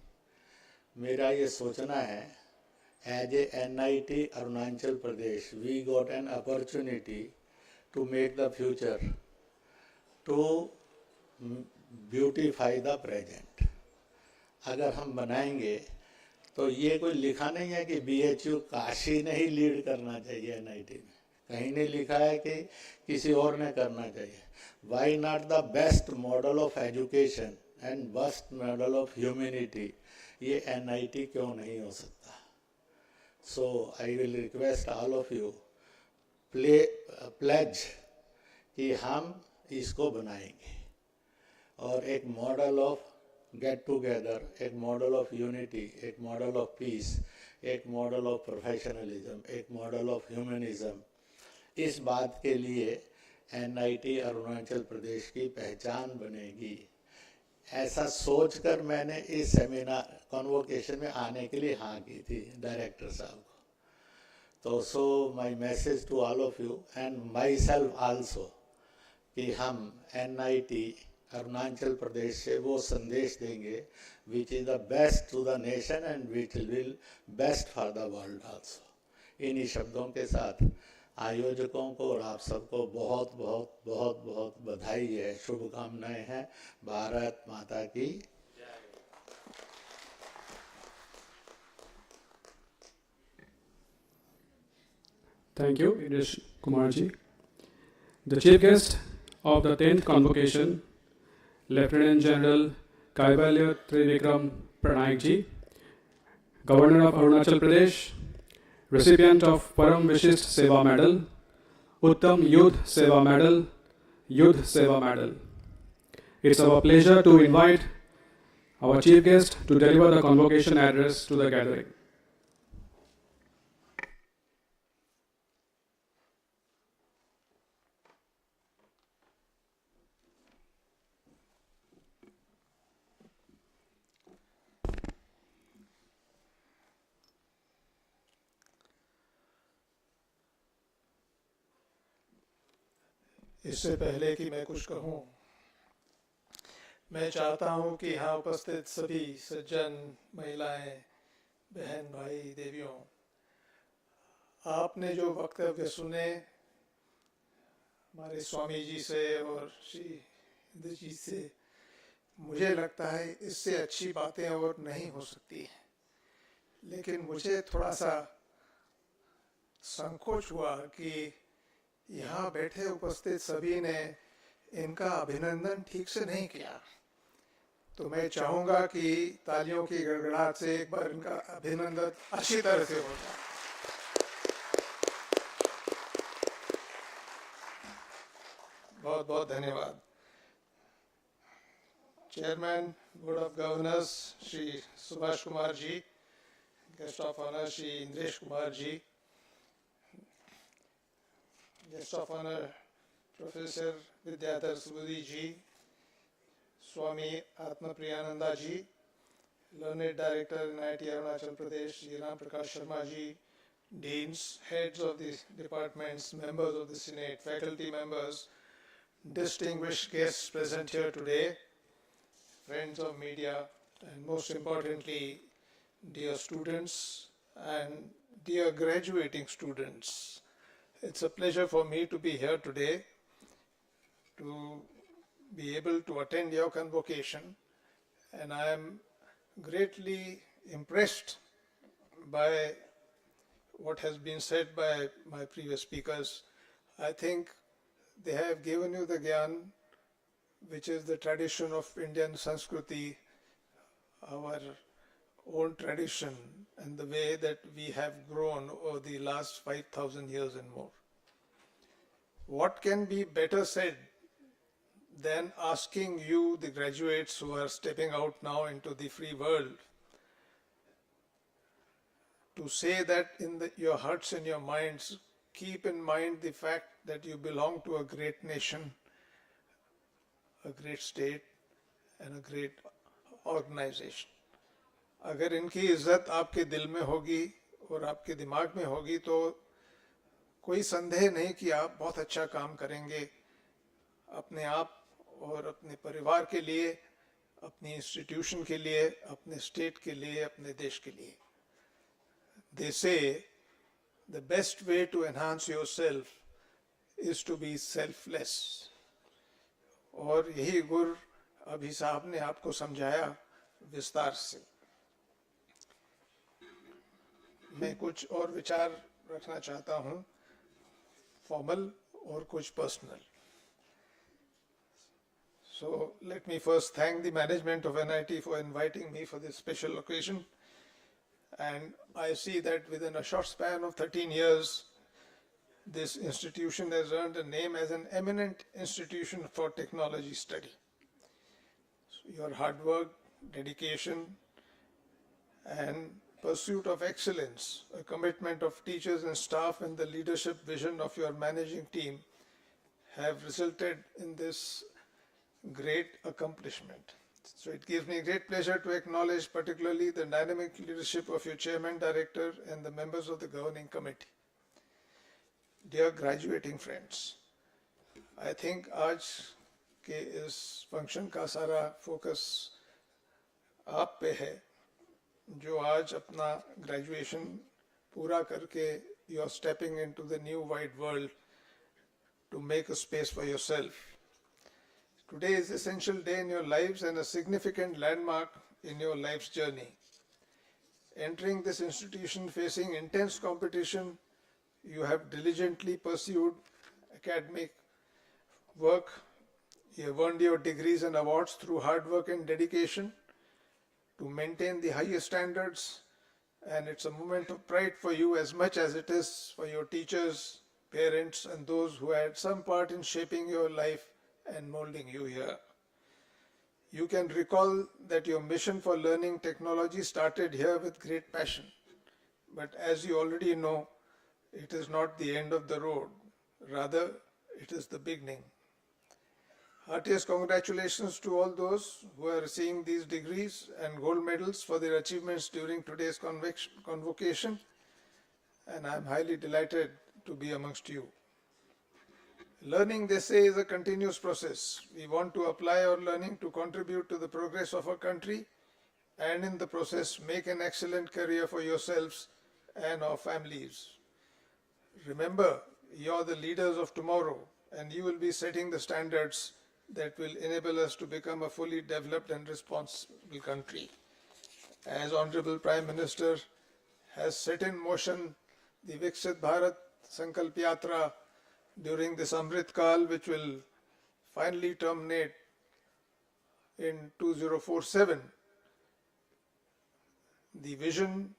मेरा ये सोचना है, as a NIT Arunachal Pradesh, we got an opportunity to make the future, to beautify the present. अगर हम बनाएंगे तो ये कोई लिखा नहीं है कि BHU काशी ने ही लीड करना चाहिए NIT में, कहीं नहीं लिखा है कि किसी और ने करना चाहिए। Why not the best model of education and best model of humanity, ये NIT क्यों नहीं हो सकता? So I will request all of you pledge कि हम इसको बनाएंगे और एक मॉडल ऑफ गेट टुगेदर, एक मॉडल ऑफ यूनिटी, एक मॉडल ऑफ पीस, एक मॉडल ऑफ प्रोफेशनलिज्म, एक मॉडल ऑफ ह्यूमनिज्म, इस बात के लिए NIT अरुणाचल प्रदेश की पहचान बनेगी। ऐसा सोचकर मैंने इस सेमिनार कॉन्वोकेशन में आने के लिए हाँ की थी डायरेक्टर साहब को। तो so my message to all of you and myself also कि हम NIT अरुणाचल प्रदेश से वो संदेश देंगे which is the best to the nation and which will best for the world also. इन्हीं शब्दों के साथ आयोजकों को और आप सबको बहुत बहुत बहुत बहुत बधाई है, शुभकामनाएं हैं। भारत माता की। Thank you, Idish Kumarji. The chief guest of the 10th Convocation, Lieutenant General Kaivalya Trivikram Pranayakji, Governor of Arunachal Pradesh, recipient of Param Vishist Seva Medal, Uttam Youth Seva Medal, Youth Seva Medal. It's our pleasure to invite our chief guest to deliver the convocation address to the gathering. इससे पहले कि मैं कुछ कहूँ, मैं चाहता हूँ कि यहाँ उपस्थित सभी सज्जन, महिलाएं, बहन, भाई, देवियों, आपने जो वक्तव्य सुने हमारे स्वामी जी से और श्री इंद्र जी से, मुझे लगता है इससे अच्छी बातें और नहीं हो सकती हैं। लेकिन मुझे थोड़ा सा संकोच हुआ कि यहाँ बैठे उपस्थित सभी ने इनका अभिनंदन ठीक से नहीं किया। तो मैं चाहूँगा कि तालियों की गड़गड़ाहट से एक बार इनका अभिनंदन अच्छी तरह से हो जाए। बहुत बहुत धन्यवाद। Chairman board of governors Shri Subhash Kumar ji, guest of honour Shri Indresh Kumar ji, Guest of Honor Professor Vidyadhar Subudhi ji, Swami Atma Priyananda ji, Learned Director NIT Arunachal Pradesh Shri Ram Prakash Sharma ji, Deans, heads of the departments, members of the Senate, faculty members, distinguished guests present here today, friends of media, and most importantly, dear students and dear graduating students. It's a pleasure for me to be here today, to be able to attend your convocation, and I am greatly impressed by what has been said by my previous speakers. I think they have given you the Gyan, which is the tradition of Indian Sanskriti, our own tradition, and the way that we have grown over the last 5,000 years and more. What can be better said than asking you, the graduates who are stepping out now into the free world, to say that in your hearts and your minds, keep in mind the fact that you belong to a great nation, a great state, and a great organization. अगर इनकी इज्जत आपके दिल में होगी और आपके दिमाग में होगी तो कोई संदेह नहीं कि आप बहुत अच्छा काम करेंगे अपने आप और अपने परिवार के लिए, अपनी इंस्टीट्यूशन के लिए, अपने स्टेट के लिए, अपने देश के लिए. They say the best way to enhance yourself is to be selfless. और यही गुर अभी साहब ने आपको समझाया विस्तार से. मैं कुछ और विचार रखना चाहता हूँ, फॉर्मल और कुछ personal. So let me first thank the management of NIT for inviting me for this special occasion. And I see that within a short span of 13 years, this institution has earned a name as an eminent institution for technology study. So your hard work, dedication, and pursuit of excellence, a commitment of teachers and staff, and the leadership vision of your managing team have resulted in this great accomplishment. So it gives me great pleasure to acknowledge particularly the dynamic leadership of your chairman, director, and the members of the governing committee. Dear graduating friends, I think आज कि इस function का सारा focus आप पे है, जो आज अपना ग्रेजुएशन पूरा करके you are stepping into the new wide world to make a space for yourself. Today is an essential day in your lives and a significant landmark in your life's journey. Entering this institution facing intense competition, you have diligently pursued academic work. You have earned your degrees and awards through hard work and dedication to maintain the highest standards, and it's a moment of pride for you as much as it is for your teachers, parents, and those who had some part in shaping your life and molding you here. You can recall that your mission for learning technology started here with great passion, but as you already know, it is not the end of the road. Rather, it is the beginning. Heartiest congratulations to all those who are receiving these degrees and gold medals for their achievements during today's convocation, and I am highly delighted to be amongst you. Learning, they say, is a continuous process. We want to apply our learning to contribute to the progress of our country and in the process make an excellent career for yourselves and our families. Remember, you are the leaders of tomorrow and you will be setting the standards that will enable us to become a fully developed and responsible country. As Honorable Prime Minister has set in motion the Viksit Bharat Sankalp Yatra during this Amrit Kal, which will finally terminate in 2047, the vision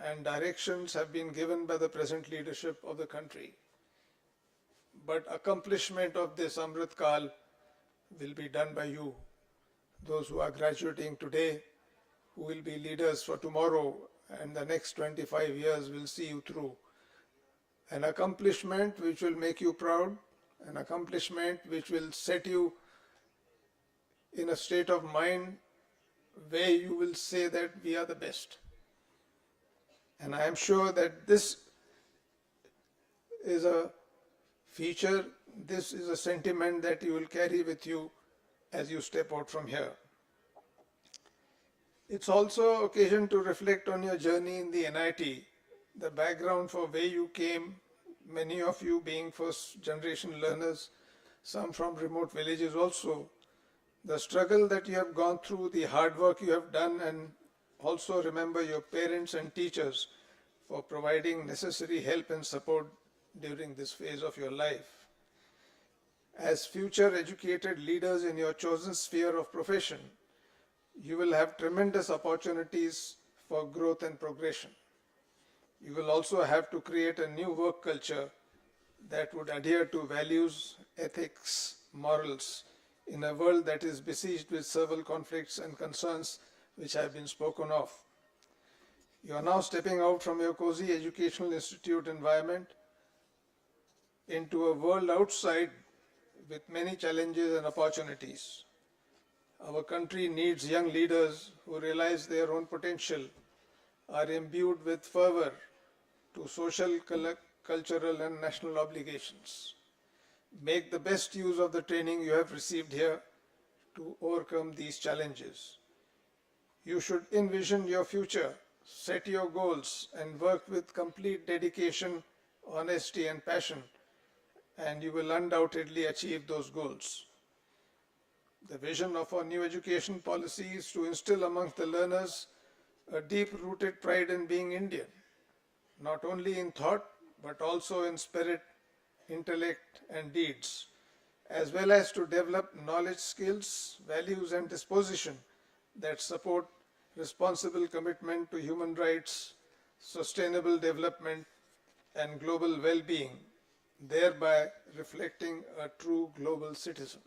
and directions have been given by the present leadership of the country. But accomplishment of this Amrit Kal will be done by you, those who are graduating today, who will be leaders for tomorrow, and the next 25 years will see you through. An accomplishment which will make you proud, an accomplishment which will set you in a state of mind where you will say that we are the best. And I am sure that this is a feature, this is a sentiment that you will carry with you as you step out from here. It's also occasion to reflect on your journey in the NIT, the background for where you came, many of you being first generation learners, some from remote villages also, the struggle that you have gone through, the hard work you have done, and also remember your parents and teachers for providing necessary help and support during this phase of your life. As future educated leaders in your chosen sphere of profession, you will have tremendous opportunities for growth and progression. You will also have to create a new work culture that would adhere to values, ethics, morals in a world that is besieged with several conflicts and concerns which have been spoken of. You are now stepping out from your cozy educational institute environment into a world outside with many challenges and opportunities. Our country needs young leaders who realize their own potential, are imbued with fervor to social, cultural, and national obligations. Make the best use of the training you have received here to overcome these challenges. You should envision your future, set your goals, and work with complete dedication, honesty, and passion, and you will undoubtedly achieve those goals. The vision of our new education policy is to instill amongst the learners a deep-rooted pride in being Indian, not only in thought, but also in spirit, intellect, and deeds, as well as to develop knowledge, skills, values, and disposition that support responsible commitment to human rights, sustainable development, and global well-being, thereby reflecting a true global citizen.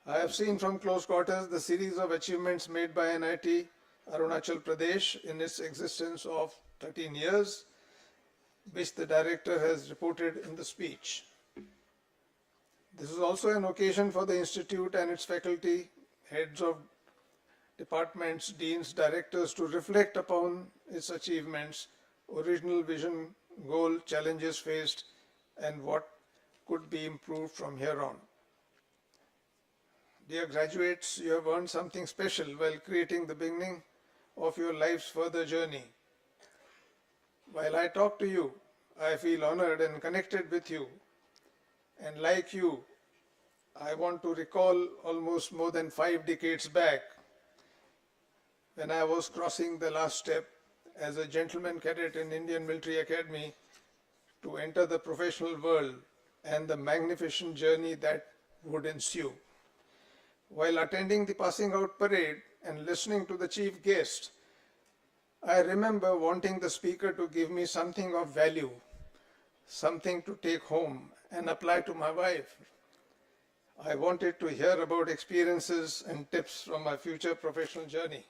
I have seen from close quarters the series of achievements made by NIT Arunachal Pradesh in its existence of 13 years, which the director has reported in the speech. This is also an occasion for the institute and its faculty, heads of departments, deans, directors to reflect upon its achievements, original vision, goal, challenges faced, and what could be improved from here on. Dear graduates, you have earned something special while creating the beginning of your life's further journey. While I talk to you, I feel honored and connected with you. And like you, I want to recall almost more than 5 decades back when I was crossing the last step as a gentleman cadet in Indian Military Academy to enter the professional world and the magnificent journey that would ensue. While attending the passing out parade and listening to the chief guest, I remember wanting the speaker to give me something of value, something to take home and apply to my wife. I wanted to hear about experiences and tips from my future professional journey.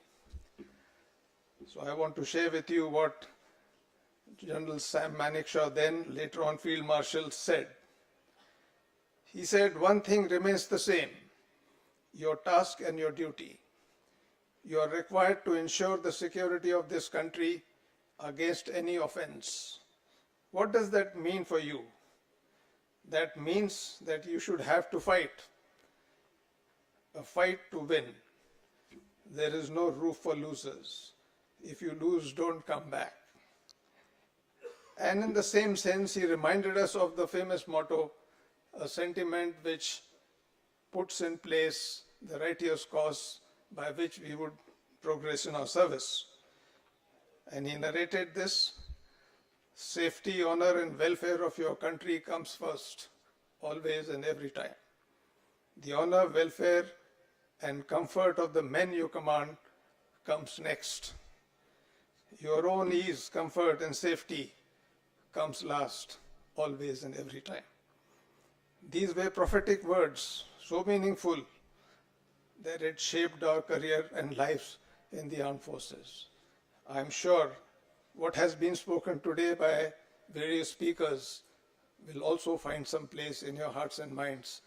So I want to share with you what General Sam Manekshaw, then later on Field Marshal, said. He said, one thing remains the same, your task and your duty. You are required to ensure the security of this country against any offense. What does that mean for you? That means that you should have to fight, a fight to win. There is no roof for losers. If you lose, don't come back. And in the same sense, he reminded us of the famous motto, a sentiment which puts in place the righteous cause by which we would progress in our service. And he narrated this, safety, honor, and welfare of your country comes first, always and every time. The honor, welfare, and comfort of the men you command comes next. Your own ease, comfort, and safety comes last, always and every time. These were prophetic words, so meaningful that it shaped our career and lives in the armed forces. I'm sure what has been spoken today by various speakers will also find some place in your hearts and minds,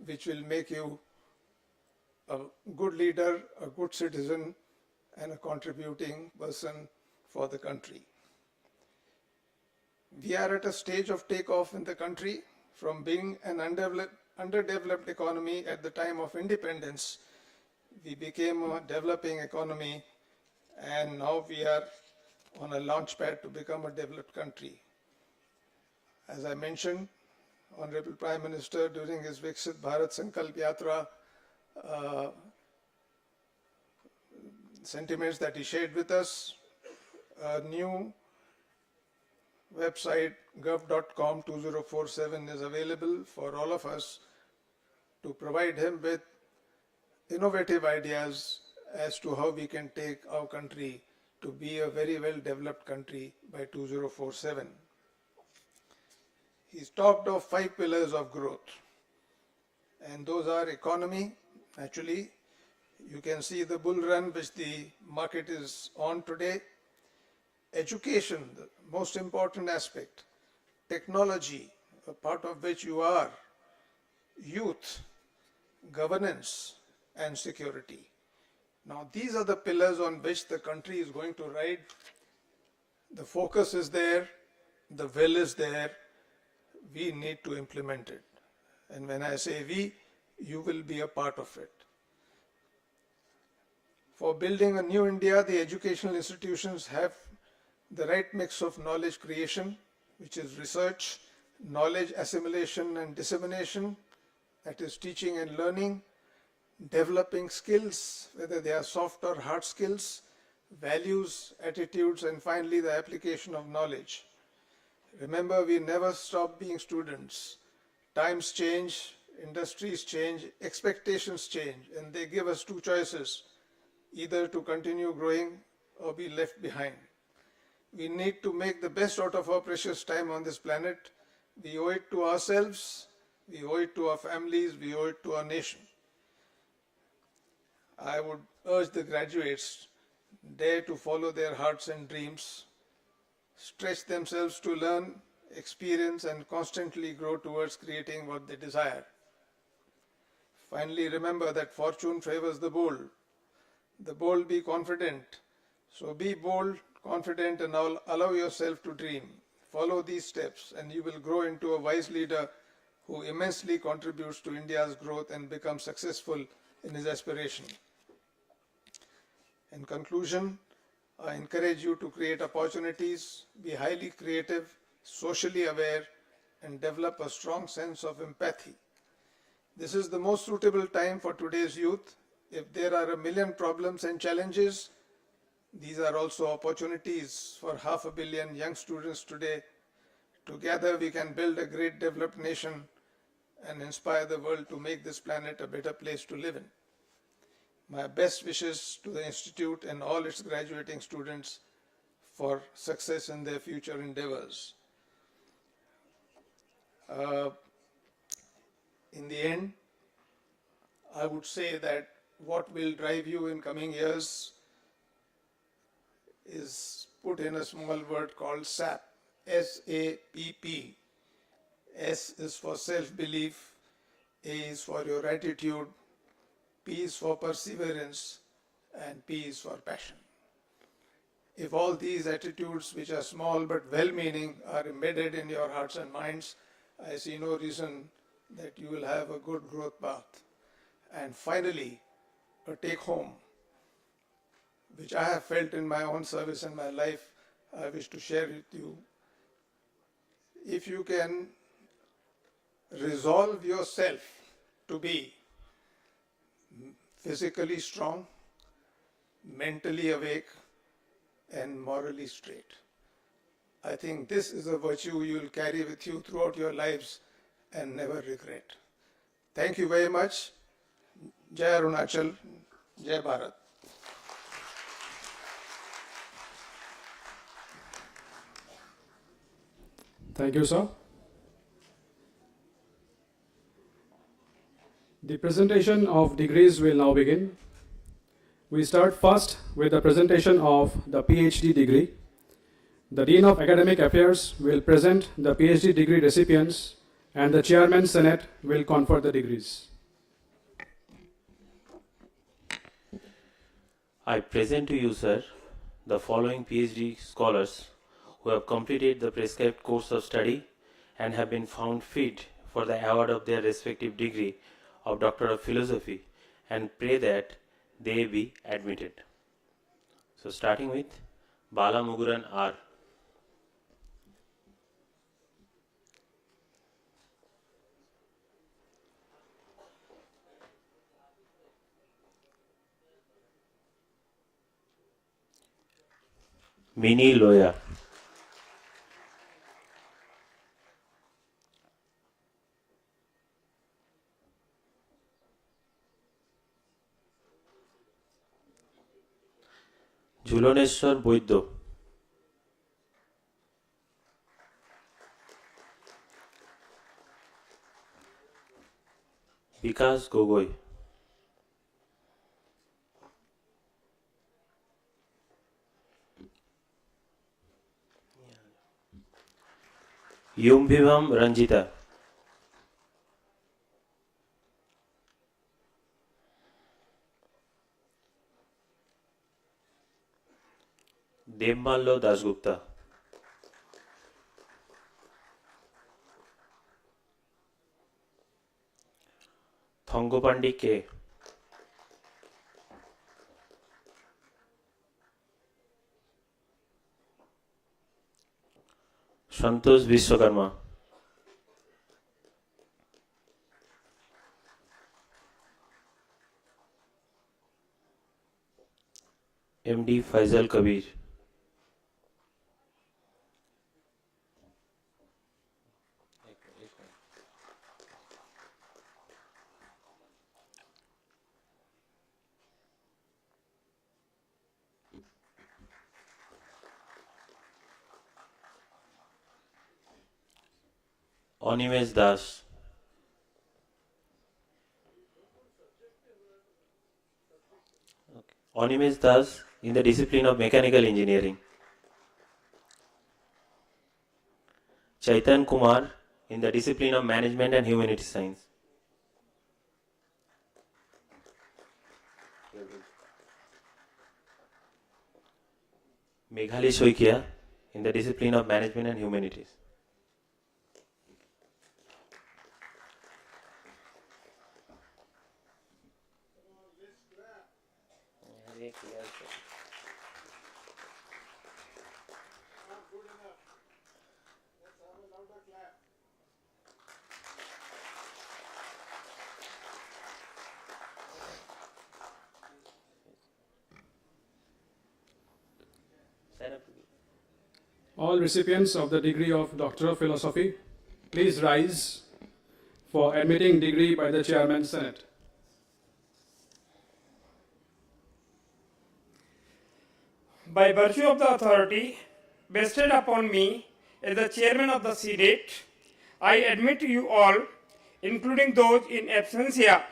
which will make you a good leader, a good citizen, and a contributing person for the country. We are at a stage of takeoff in the country from being an underdeveloped economy at the time of independence. We became a developing economy, and now we are on a launch pad to become a developed country. As I mentioned, Honorable Prime Minister during his Viksit Bharat Sankalp Yatra sentiments that he shared with us, a new website gov.com 2047 is available for all of us to provide him with innovative ideas as to how we can take our country to be a very well developed country by 2047. He's talked of 5 pillars of growth, and those are economy. Actually, you can see the bull run which the market is on today. Education, the most important aspect. Technology, a part of which you are. Youth, governance, and security. Now, these are the pillars on which the country is going to ride. The focus is there, the will is there. We need to implement it. And when I say we, you will be a part of it. For building a new India, the educational institutions have the right mix of knowledge creation, which is research, knowledge assimilation and dissemination, that is teaching and learning, developing skills, whether they are soft or hard skills, values, attitudes, and finally the application of knowledge. Remember, we never stop being students. Times change, industries change, expectations change, and they give us 2 choices, either to continue growing or be left behind. We need to make the best out of our precious time on this planet. We owe it to ourselves, we owe it to our families, we owe it to our nation. I would urge the graduates, dare to follow their hearts and dreams, stretch themselves to learn, experience, and constantly grow towards creating what they desire. Finally, remember that fortune favors the bold. The bold be confident. So be bold, confident, and allow yourself to dream. Follow these steps and you will grow into a wise leader who immensely contributes to India's growth and become successful in his aspiration. In conclusion, I encourage you to create opportunities, be highly creative, socially aware, and develop a strong sense of empathy. This is the most suitable time for today's youth. If there are a million problems and challenges, these are also opportunities for 500 million young students today. Together we can build a great developed nation and inspire the world to make this planet a better place to live in. My best wishes to the Institute and all its graduating students for success in their future endeavors. In the end, I would say that what will drive you in coming years is put in a small word called SAPP, S-A-P-P. S is for self-belief, A is for your attitude, P is for perseverance, and P is for passion. If all these attitudes, which are small but well-meaning, are embedded in your hearts and minds, I see no reason that you will have a good growth path. And finally, a take-home, which I have felt in my own service and my life, I wish to share with you. If you can resolve yourself to be physically strong, mentally awake, and morally straight, I think this is a virtue you will carry with you throughout your lives and never regret. Thank you very much. Jai Arunachal, Jai Bharat. Thank you, sir. The presentation of degrees will now begin. We start first with the presentation of the PhD degree. The Dean of Academic Affairs will present the PhD degree recipients and the Chairman Senate will confer the degrees. I present to you, sir, the following PhD scholars who have completed the prescribed course of study and have been found fit for the award of their respective degree of Doctor of Philosophy, and pray that they be admitted. So starting with Bala Muguran R. Mini Loya. Jhulaneswar Baidya. Bikash Gogoi. ইয়ুমভিভাম Ranjita. Debamalya Dasgupta. Thangapandi K. Santosh Vishwakarma. MD Faizal Kabir. Animesh Das. Animesh Das in the discipline of mechanical engineering. Chaitan Kumar in the discipline of management and humanity science. Meghali Soikia in the discipline of management and humanities. All recipients of the degree of Doctor of Philosophy, please rise for admitting degree by the Chairman Senate. By virtue of the authority vested upon me as the Chairman of the Senate, I admit you all, including those in absentia,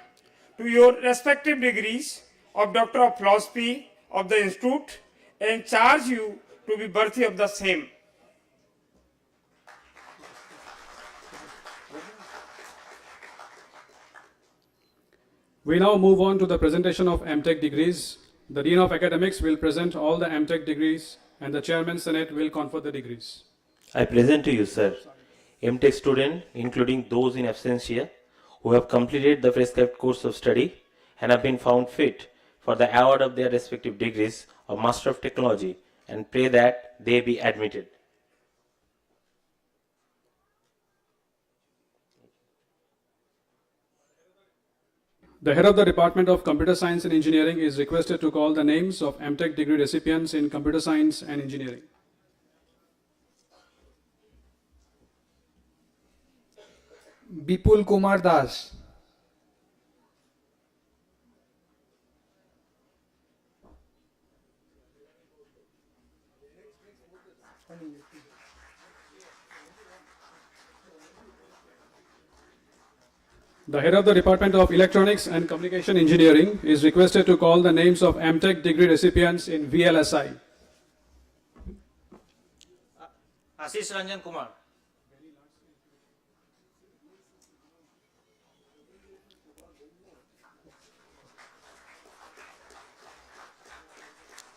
to your respective degrees of Doctor of Philosophy of the Institute and charge you to be worthy of the same. We now move on to the presentation of MTech degrees. The Dean of Academics will present all the MTech degrees and the Chairman Senate will confer the degrees. I present to you, sir, MTech student, including those in absentia, who have completed the prescribed course of study and have been found fit for the award of their respective degrees of Master of Technology, and pray that they be admitted. The head of the Department of Computer Science and Engineering is requested to call the names of MTech degree recipients in Computer Science and Engineering. Bipul Kumar Das, The head of the Department of Electronics and Communication Engineering is requested to call the names of MTech degree recipients in VLSI. Ashish Ranjan Kumar,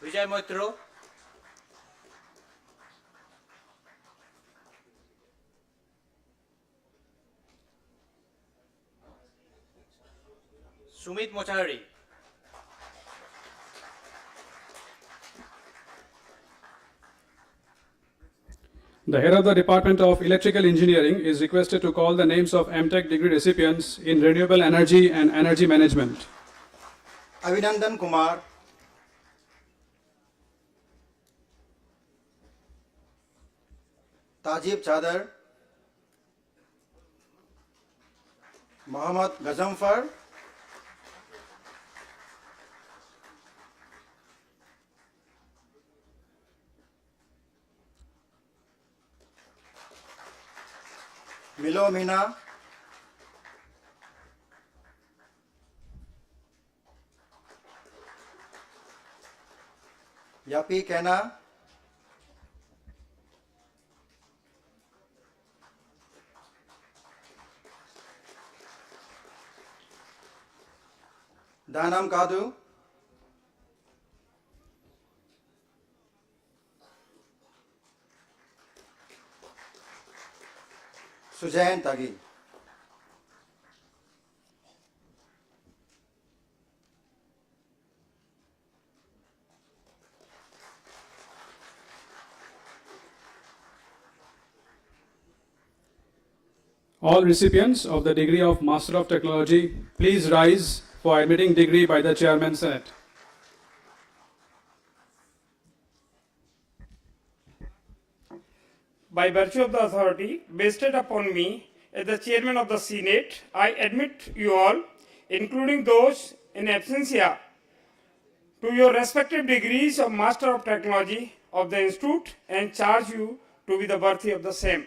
Vijay Maitro, Sumit Mochahari, The head of the Department of Electrical Engineering is requested to call the names of MTech degree recipients in Renewable Energy and Energy Management. अभिनंदन कुमार, ताजिब चादर, मोहम्मद गजमफर, मिलो मीना, यापी कैना, दानम कादू, Suzanne Tagi. All recipients of the degree of Master of Technology, please rise for admitting degree by the Chairman Senate. By virtue of the authority vested upon me as the Chairman of the Senate, I admit you all, including those in absentia, to your respective degrees of Master of Technology of the Institute and charge you to be the worthy of the same.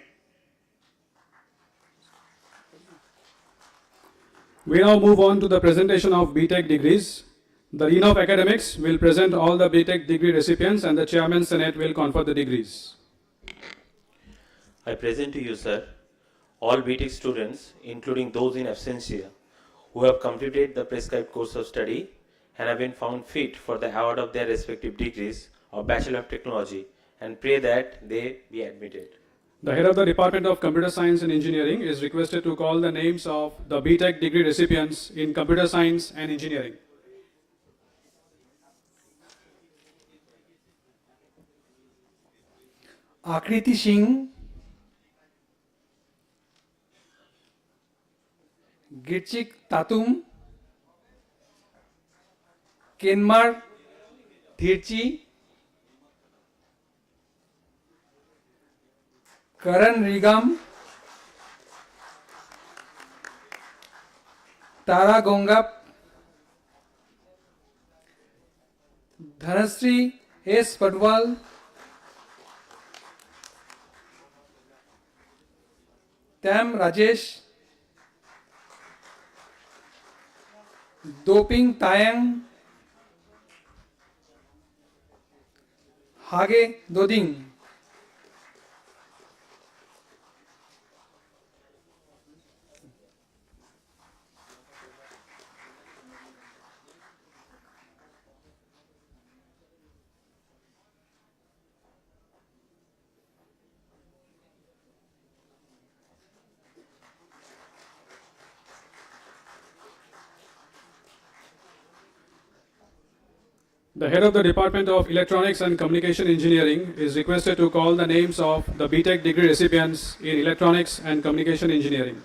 We now move on to the presentation of BTech degrees. The Dean of Academics will present all the BTech degree recipients and the Chairman Senate will confer the degrees. I present to you, sir, all BTech students, including those in absentia, who have completed the prescribed course of study and have been found fit for the award of their respective degrees of Bachelor of Technology, and pray that they be admitted. The head of the Department of Computer Science and Engineering is requested to call the names of the BTech degree recipients in Computer Science and Engineering. आकृति Singh, गिरचिक Tatum, केनमार धीरची, Karan Rigam, Tara Gongap, Dhanasri S. Padwal, Tam Rajesh, Doping Tayang, Hage Doding. The head of the Department of Electronics and Communication Engineering is requested to call the names of the BTech degree recipients in Electronics and Communication Engineering.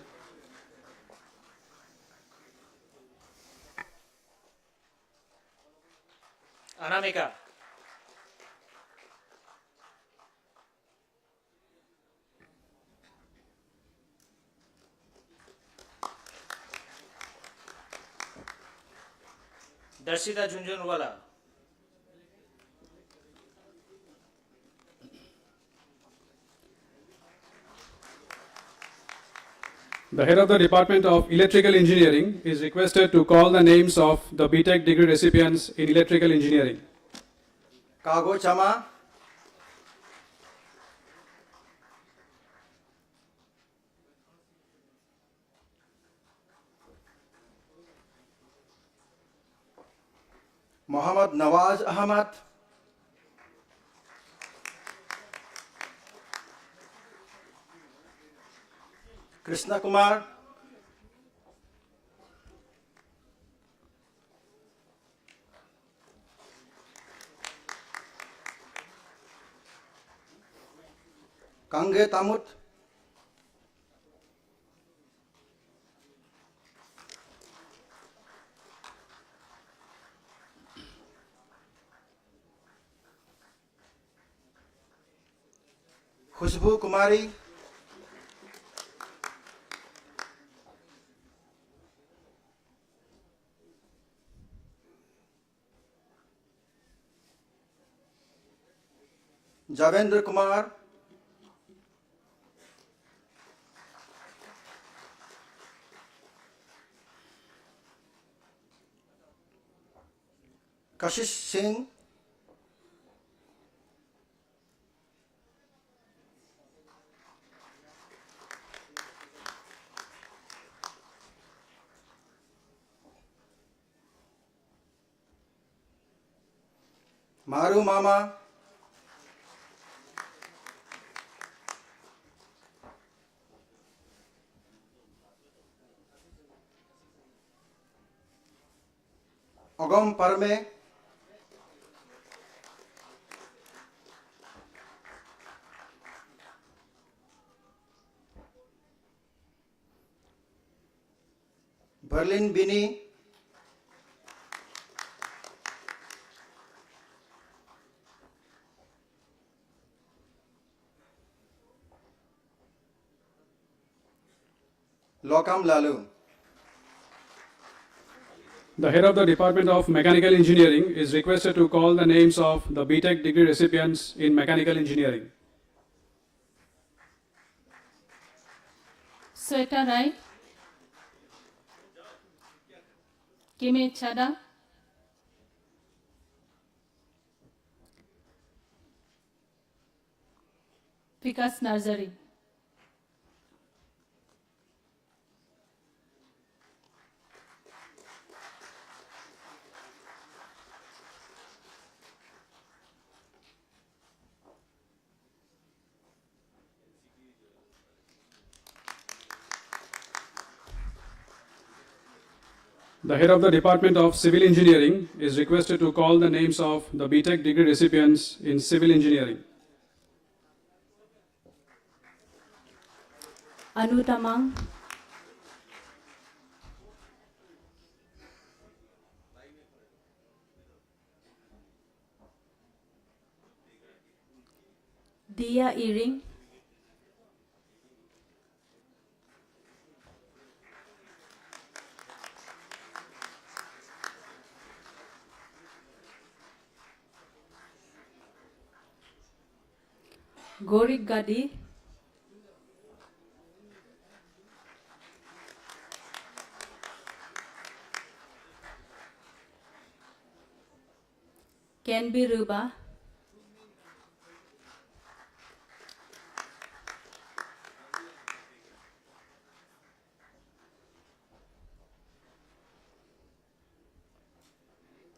Anamika. Darshita Junjunwala. The head of the Department of Electrical Engineering is requested to call the names of the BTech degree recipients in Electrical Engineering. Kago Chama, Muhammad Nawaz Ahmad, Krishna Kumar, Kange Tamut, Khushbu Kumari, Javendra Kumar, Kashish Singh, Maru Mama, Ogom Parme, Berlin Bini, Lokam Lalu. The head of the Department of Mechanical Engineering is requested to call the names of the BTech degree recipients in Mechanical Engineering. Sweta Rai, Kime Chada, Vikas Nazari. The head of the Department of Civil Engineering is requested to call the names of the BTech degree recipients in Civil Engineering. Anu Tamang, Dia Iring, Gorik Gadi, Kenbi Ruba,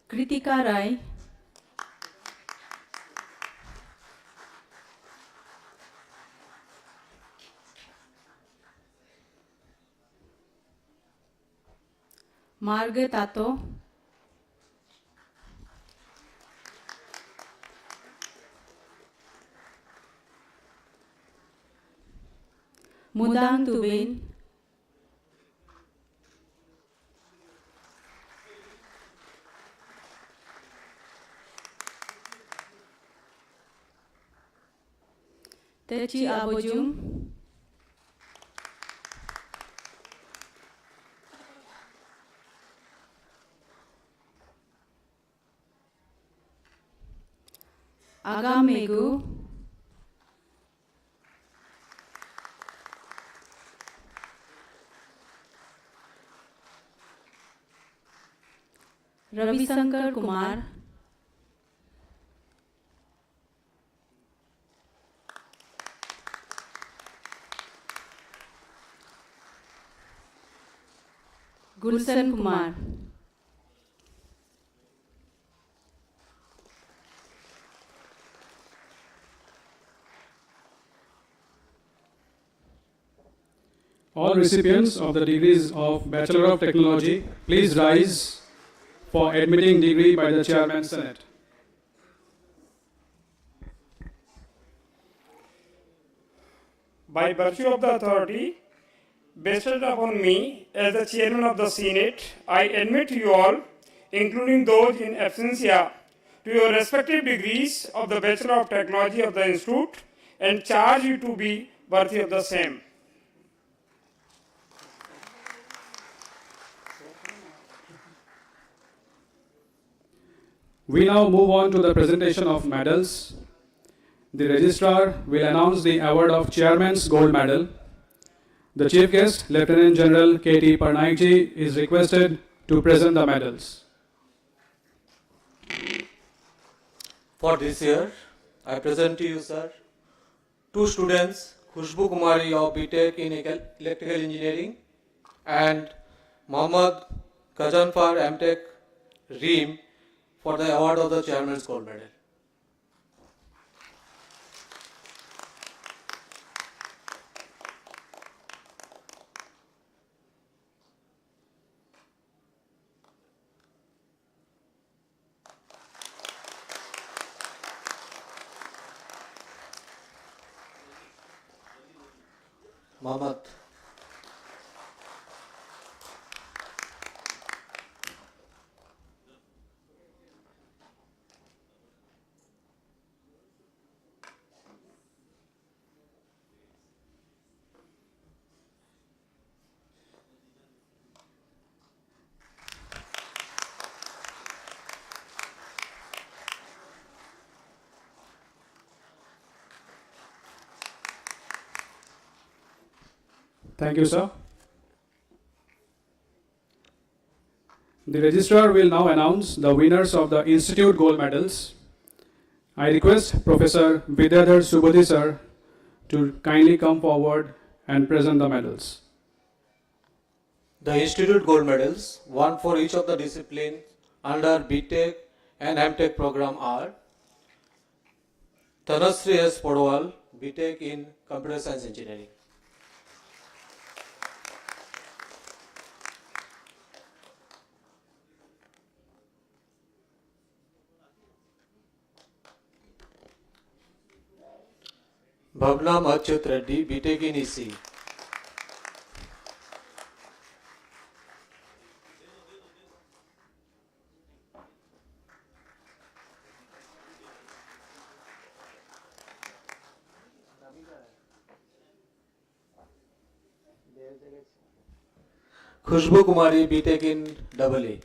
Kritika Rai, Margaret Tato, Mudang Tubin, Techi Abojum, Agam Megu, Ravi Shankar Kumar, Gulshan Kumar, All recipients of the degrees of Bachelor of Technology, please rise for admitting degree by the Chairman Senate. By virtue of the authority vested upon me as the Chairman of the Senate, I admit you all, including those in absentia, to your respective degrees of the Bachelor of Technology of the Institute and charge you to be worthy of the same. We now move on to the presentation of medals. The registrar will announce the award of Chairman's Gold Medal. The Chief Guest, Lieutenant General K.T. Parnaikji, is requested to present the medals. For this year, I present to you, sir, two students, Khushbu Kumari of BTech in Electrical Engineering and Mohammad Kazanfar MTech Reem for the award of the Chairman's Gold Medal. Mohammad. Thank you, sir. The registrar will now announce the winners of the Institute Gold Medals. I request Professor Vidyadhar Subodhi sir to kindly come forward and present the medals. The Institute Gold Medals, one for each of the disciplines under BTech and MTech program are Tanasri S. Podwal, BTech in Computer Science Engineering. Bhavna Achyut Reddy, BTech in EC. Khushbu Kumari, BTech in AA.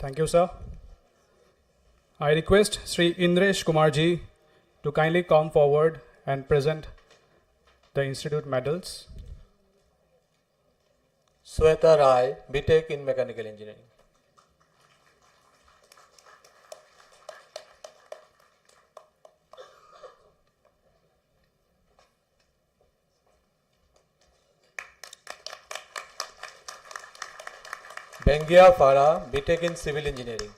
Thank you, sir. I request Sri Indresh Kumarji to kindly come forward and present the institute medals. Sweta Rai, BTech in Mechanical Engineering. Bengia Farah, BTech in Civil Engineering.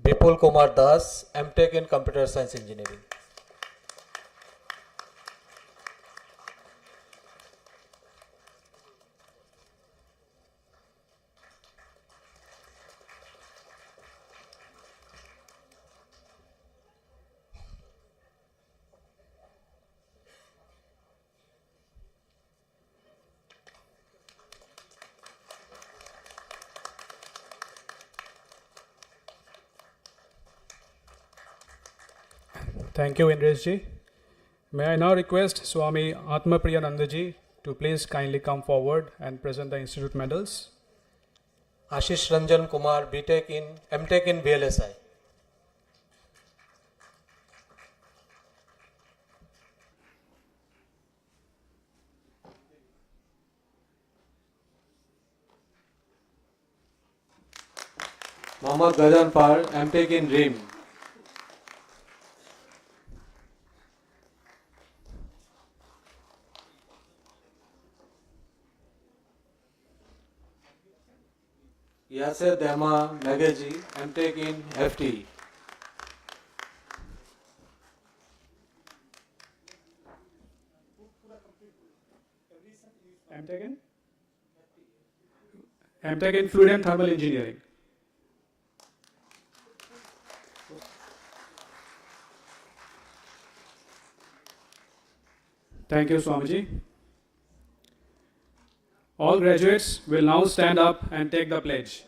Bipul Kumar Das, MTech in Computer Science Engineering. Thank you, Indresh. May I now request Swami Atmapriyanandaji to please kindly come forward and present the institute medals. Ashish Ranjan Kumar, MTech in VLSI. Mohammad Ghazan Par, MTech in RIM. Yasser Dema Nagaji, MTech in FT. MTech in Fluid and Thermal Engineering. Thank you, Swamiji. All graduates will now stand up and take the pledge.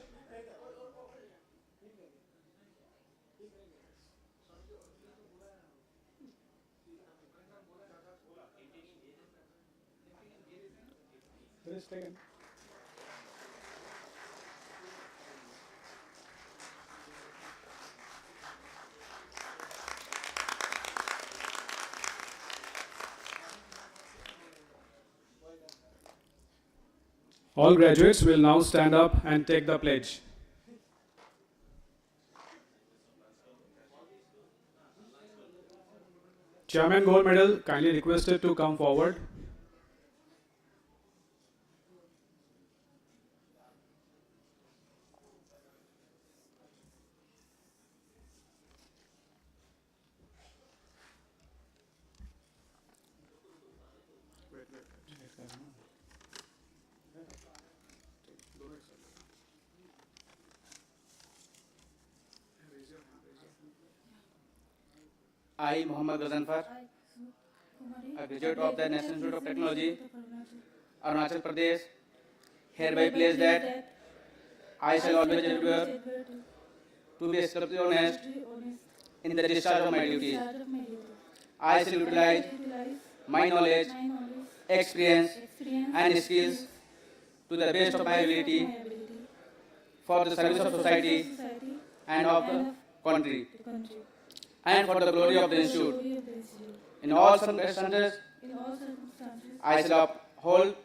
All graduates will now stand up and take the pledge. Chairman Gold Medal kindly requested to come forward. I, Mohammad Ghazanfar, a graduate of the National Institute of Technology, Arunachal Pradesh, hereby place that I shall always endeavor to be strictly honest in the discharge of my duties. I shall utilize my knowledge, experience, and skills to the best of my ability for the service of society and of the country, and for the glory of the institute. In all circumstances, I shall uphold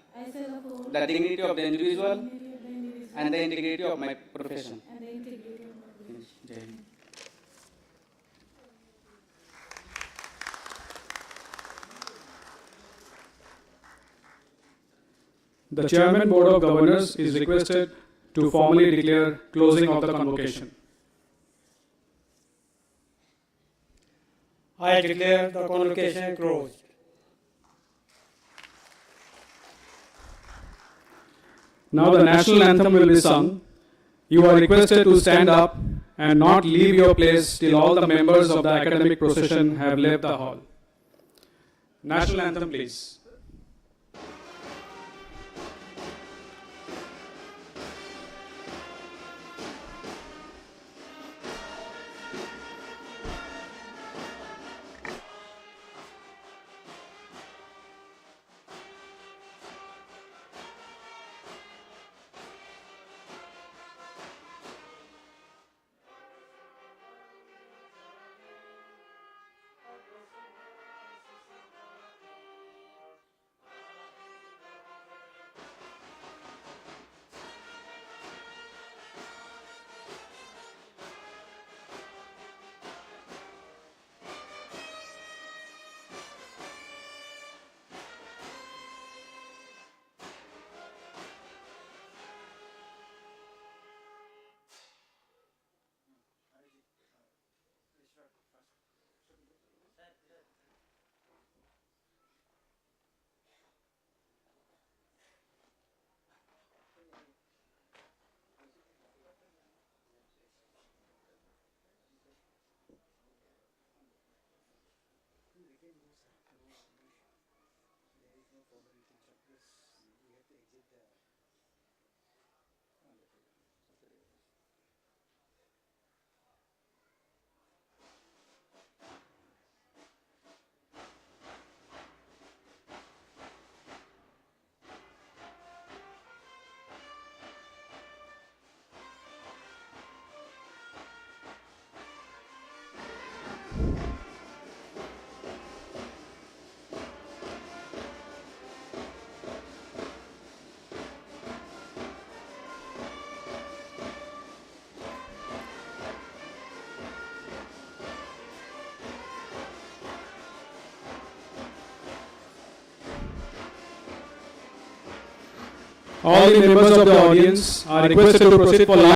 the dignity of the individual and the integrity of my profession. The Chairman Board of Governors is requested to formally declare closing of the convocation. I declare the convocation closed. Now the national anthem will be sung. You are requested to stand up and not leave your place till all the members of the academic procession have left the hall. National anthem, please. All the members of the audience are requested to proceed for